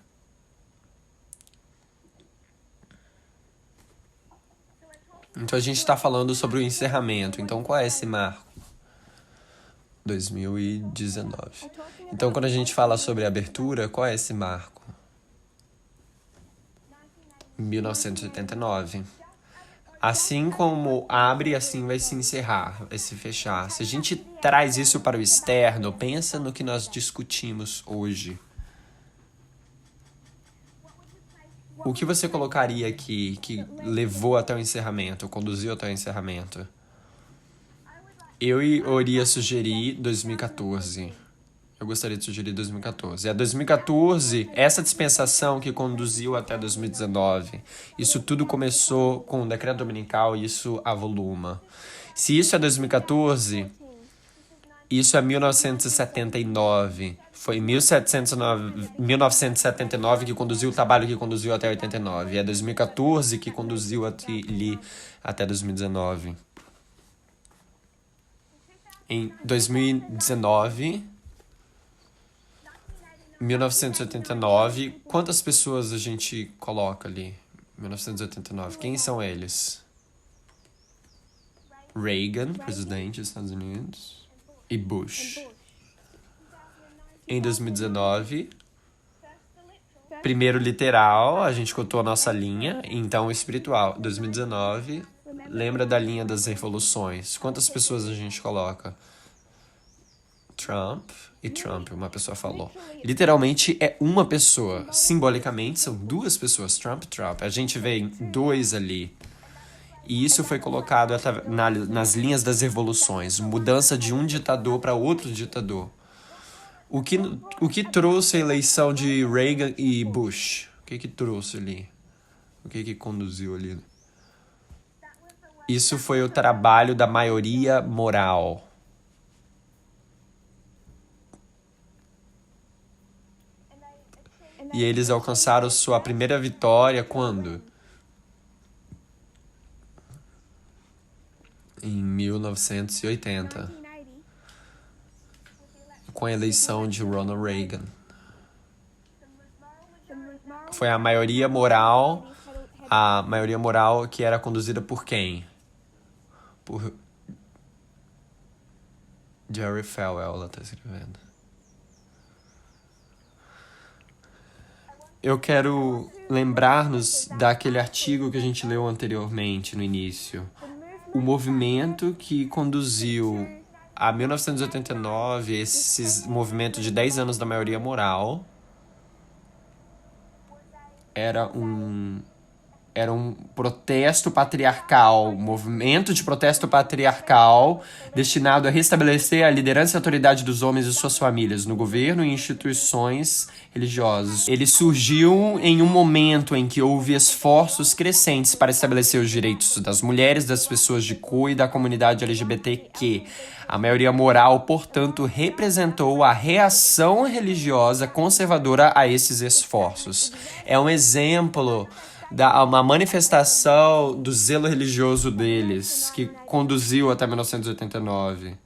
Então a gente está falando sobre o encerramento. Então qual é esse marco? 2019. Então quando a gente fala sobre a abertura, qual é esse marco? 1989. Assim como abre, assim vai se encerrar, vai se fechar. Se a gente traz isso para o externo, pensa no que nós discutimos hoje. O que você colocaria aqui que levou até o encerramento, conduziu até o encerramento? Eu iria sugerir 2014. Eu gostaria de sugerir 2014. É 2014, essa dispensação que conduziu até 2019. Isso tudo começou com o decreto dominical e isso avoluma. Se isso é 2014, isso é 1979. Foi 1979 que conduziu o trabalho que conduziu até 89. E é 2014 que conduziu até 2019. Em 2019, 1989, quantas pessoas a gente coloca ali? 1989, quem são eles? Reagan, presidente dos Estados Unidos, e Bush. Em 2019, primeiro literal, a gente contou a nossa linha, então espiritual. 2019, lembra da linha das revoluções. Quantas pessoas a gente coloca? Trump e Trump, uma pessoa falou. Literalmente é uma pessoa. Simbolicamente são duas pessoas, Trump e Trump. A gente vê dois ali. E isso foi colocado nas linhas das revoluções. Mudança de um ditador para outro ditador. O que trouxe a eleição de Reagan e Bush? O que trouxe ali? O que conduziu ali? Isso foi o trabalho da maioria moral. E eles alcançaram sua primeira vitória quando? Em 1980. 1980. Com a eleição de Ronald Reagan. Foi a maioria moral que era conduzida por quem? Por Jerry Falwell, ela está escrevendo. Eu quero lembrar-nos daquele artigo que a gente leu anteriormente, no início. O movimento que conduziu a 1989, esse movimento de 10 anos da maioria moral, era um protesto patriarcal, um movimento de protesto patriarcal destinado a restabelecer a liderança e a autoridade dos homens e suas famílias no governo e instituições religiosas. Ele surgiu em um momento em que houve esforços crescentes para estabelecer os direitos das mulheres, das pessoas de cor e da comunidade LGBTQ. A maioria moral, portanto, representou a reação religiosa conservadora a esses esforços. É um exemplo uma manifestação do zelo religioso deles, que conduziu até 1989.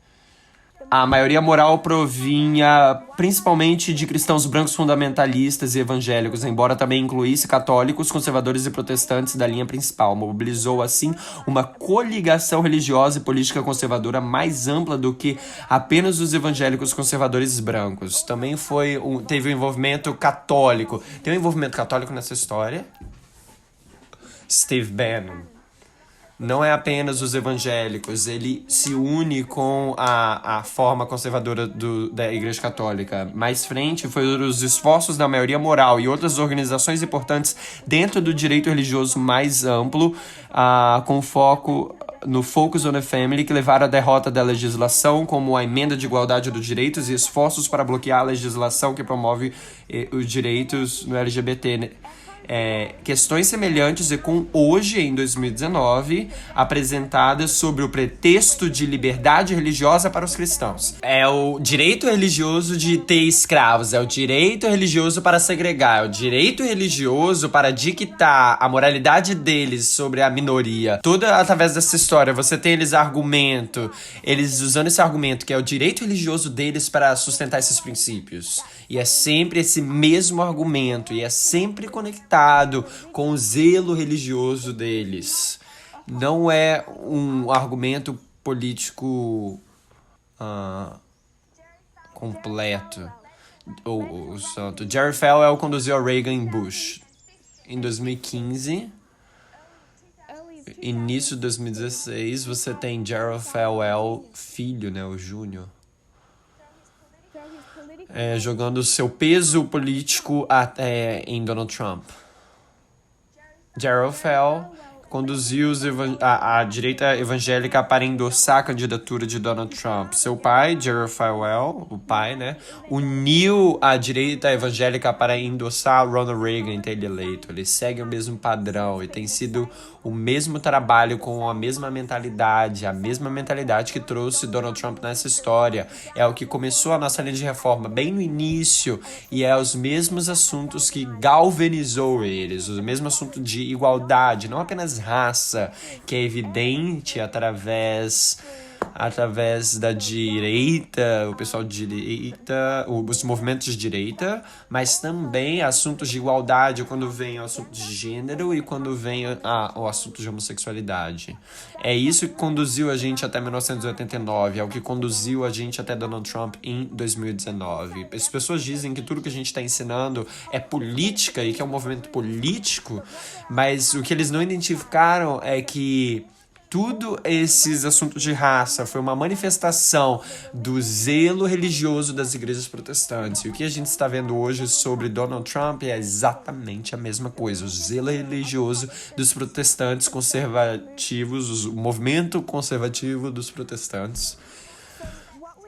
A maioria moral provinha principalmente de cristãos brancos fundamentalistas e evangélicos, embora também incluísse católicos, conservadores e protestantes da linha principal. Mobilizou, assim, uma coligação religiosa e política conservadora mais ampla do que apenas os evangélicos conservadores brancos. Também teve um envolvimento católico. Tem um envolvimento católico nessa história? Steve Bannon. Não é apenas os evangélicos, ele se une com a forma conservadora da Igreja Católica. Mais frente foram os esforços da maioria moral e outras organizações importantes dentro do direito religioso mais amplo, com foco no Focus on the Family, que levaram à derrota da legislação, como a emenda de igualdade dos direitos e esforços para bloquear a legislação que promove os direitos no LGBT. Questões semelhantes e com hoje, em 2019, apresentadas sobre o pretexto de liberdade religiosa para os cristãos. É o direito religioso de ter escravos, é o direito religioso para segregar, é o direito religioso para dictar a moralidade deles sobre a minoria. Toda através dessa história, você tem eles usando esse argumento que é o direito religioso deles para sustentar esses princípios. E é sempre esse mesmo argumento, e é sempre conectado com o zelo religioso deles. Não é um argumento político completo. O santo. Jerry Falwell conduziu a Reagan em Bush. Em 2015, início de 2016, você tem Jerry Falwell, filho, né, o Júnior, jogando o seu peso político em Donald Trump. Jerry Falwell conduziu a direita evangélica para endossar a candidatura de Donald Trump. Seu pai, Jerry Falwell, o pai, né, uniu a direita evangélica para endossar Ronald Reagan e ter ele eleito. Eles seguem o mesmo padrão e tem sido o mesmo trabalho com a mesma mentalidade que trouxe Donald Trump nessa história. É o que começou a nossa linha de reforma bem no início e é os mesmos assuntos que galvanizou eles, o mesmo assunto de igualdade, não apenas raça, que é evidente através da direita, o pessoal de direita, os movimentos de direita, mas também assuntos de igualdade quando vem o assunto de gênero e quando vem o assunto de homossexualidade. É isso que conduziu a gente até 1989, é o que conduziu a gente até Donald Trump em 2019. As pessoas dizem que tudo que a gente está ensinando é política e que é um movimento político, mas o que eles não identificaram é que tudo esses assuntos de raça foi uma manifestação do zelo religioso das igrejas protestantes. E o que a gente está vendo hoje sobre Donald Trump é exatamente a mesma coisa. O zelo religioso dos protestantes conservativos, o movimento conservativo dos protestantes.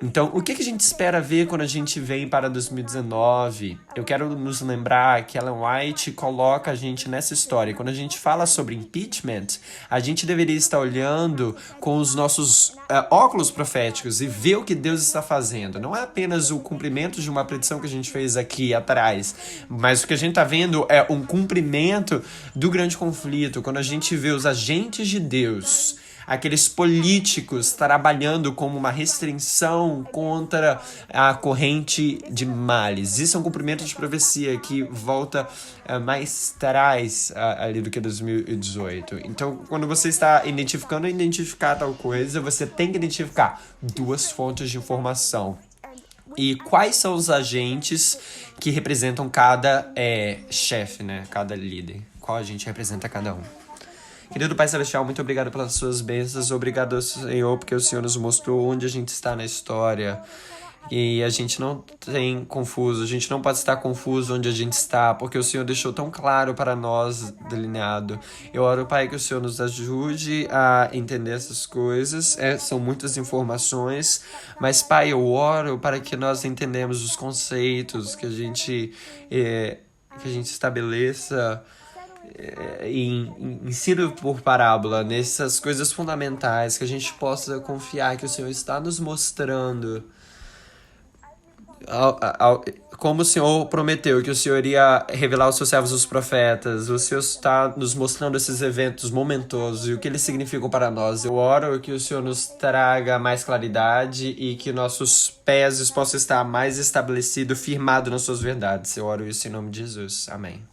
Então, o que a gente espera ver quando a gente vem para 2019? Eu quero nos lembrar que Ellen White coloca a gente nessa história. Quando a gente fala sobre impeachment, a gente deveria estar olhando com os nossos óculos proféticos e ver o que Deus está fazendo. Não é apenas o cumprimento de uma predição que a gente fez aqui atrás, mas o que a gente está vendo é um cumprimento do grande conflito. Quando a gente vê os agentes de Deus, aqueles políticos trabalhando como uma restrição contra a corrente de males. Isso é um cumprimento de profecia que volta mais atrás ali do que 2018. Então, quando você está identificar tal coisa, você tem que identificar duas fontes de informação. E quais são os agentes que representam cada chefe, né? Cada líder. Qual agente representa cada um? Querido Pai Celestial, muito obrigado pelas suas bênçãos. Obrigado, Senhor, porque o Senhor nos mostrou onde a gente está na história. E a gente não tem confuso, a gente não pode estar confuso onde a gente está, porque o Senhor deixou tão claro para nós, delineado. Eu oro, Pai, que o Senhor nos ajude a entender essas coisas. São muitas informações, mas, Pai, eu oro para que nós entendamos os conceitos, que a gente estabeleça ensino por parábola, nessas coisas fundamentais, que a gente possa confiar que o Senhor está nos mostrando Como o Senhor prometeu que o Senhor iria revelar aos seus servos os profetas, o Senhor está nos mostrando esses eventos momentosos e o que eles significam para nós. Eu oro que o Senhor nos traga mais claridade e que nossos pés possam estar mais estabelecidos, firmados nas suas verdades. Eu oro isso em nome de Jesus. Amém.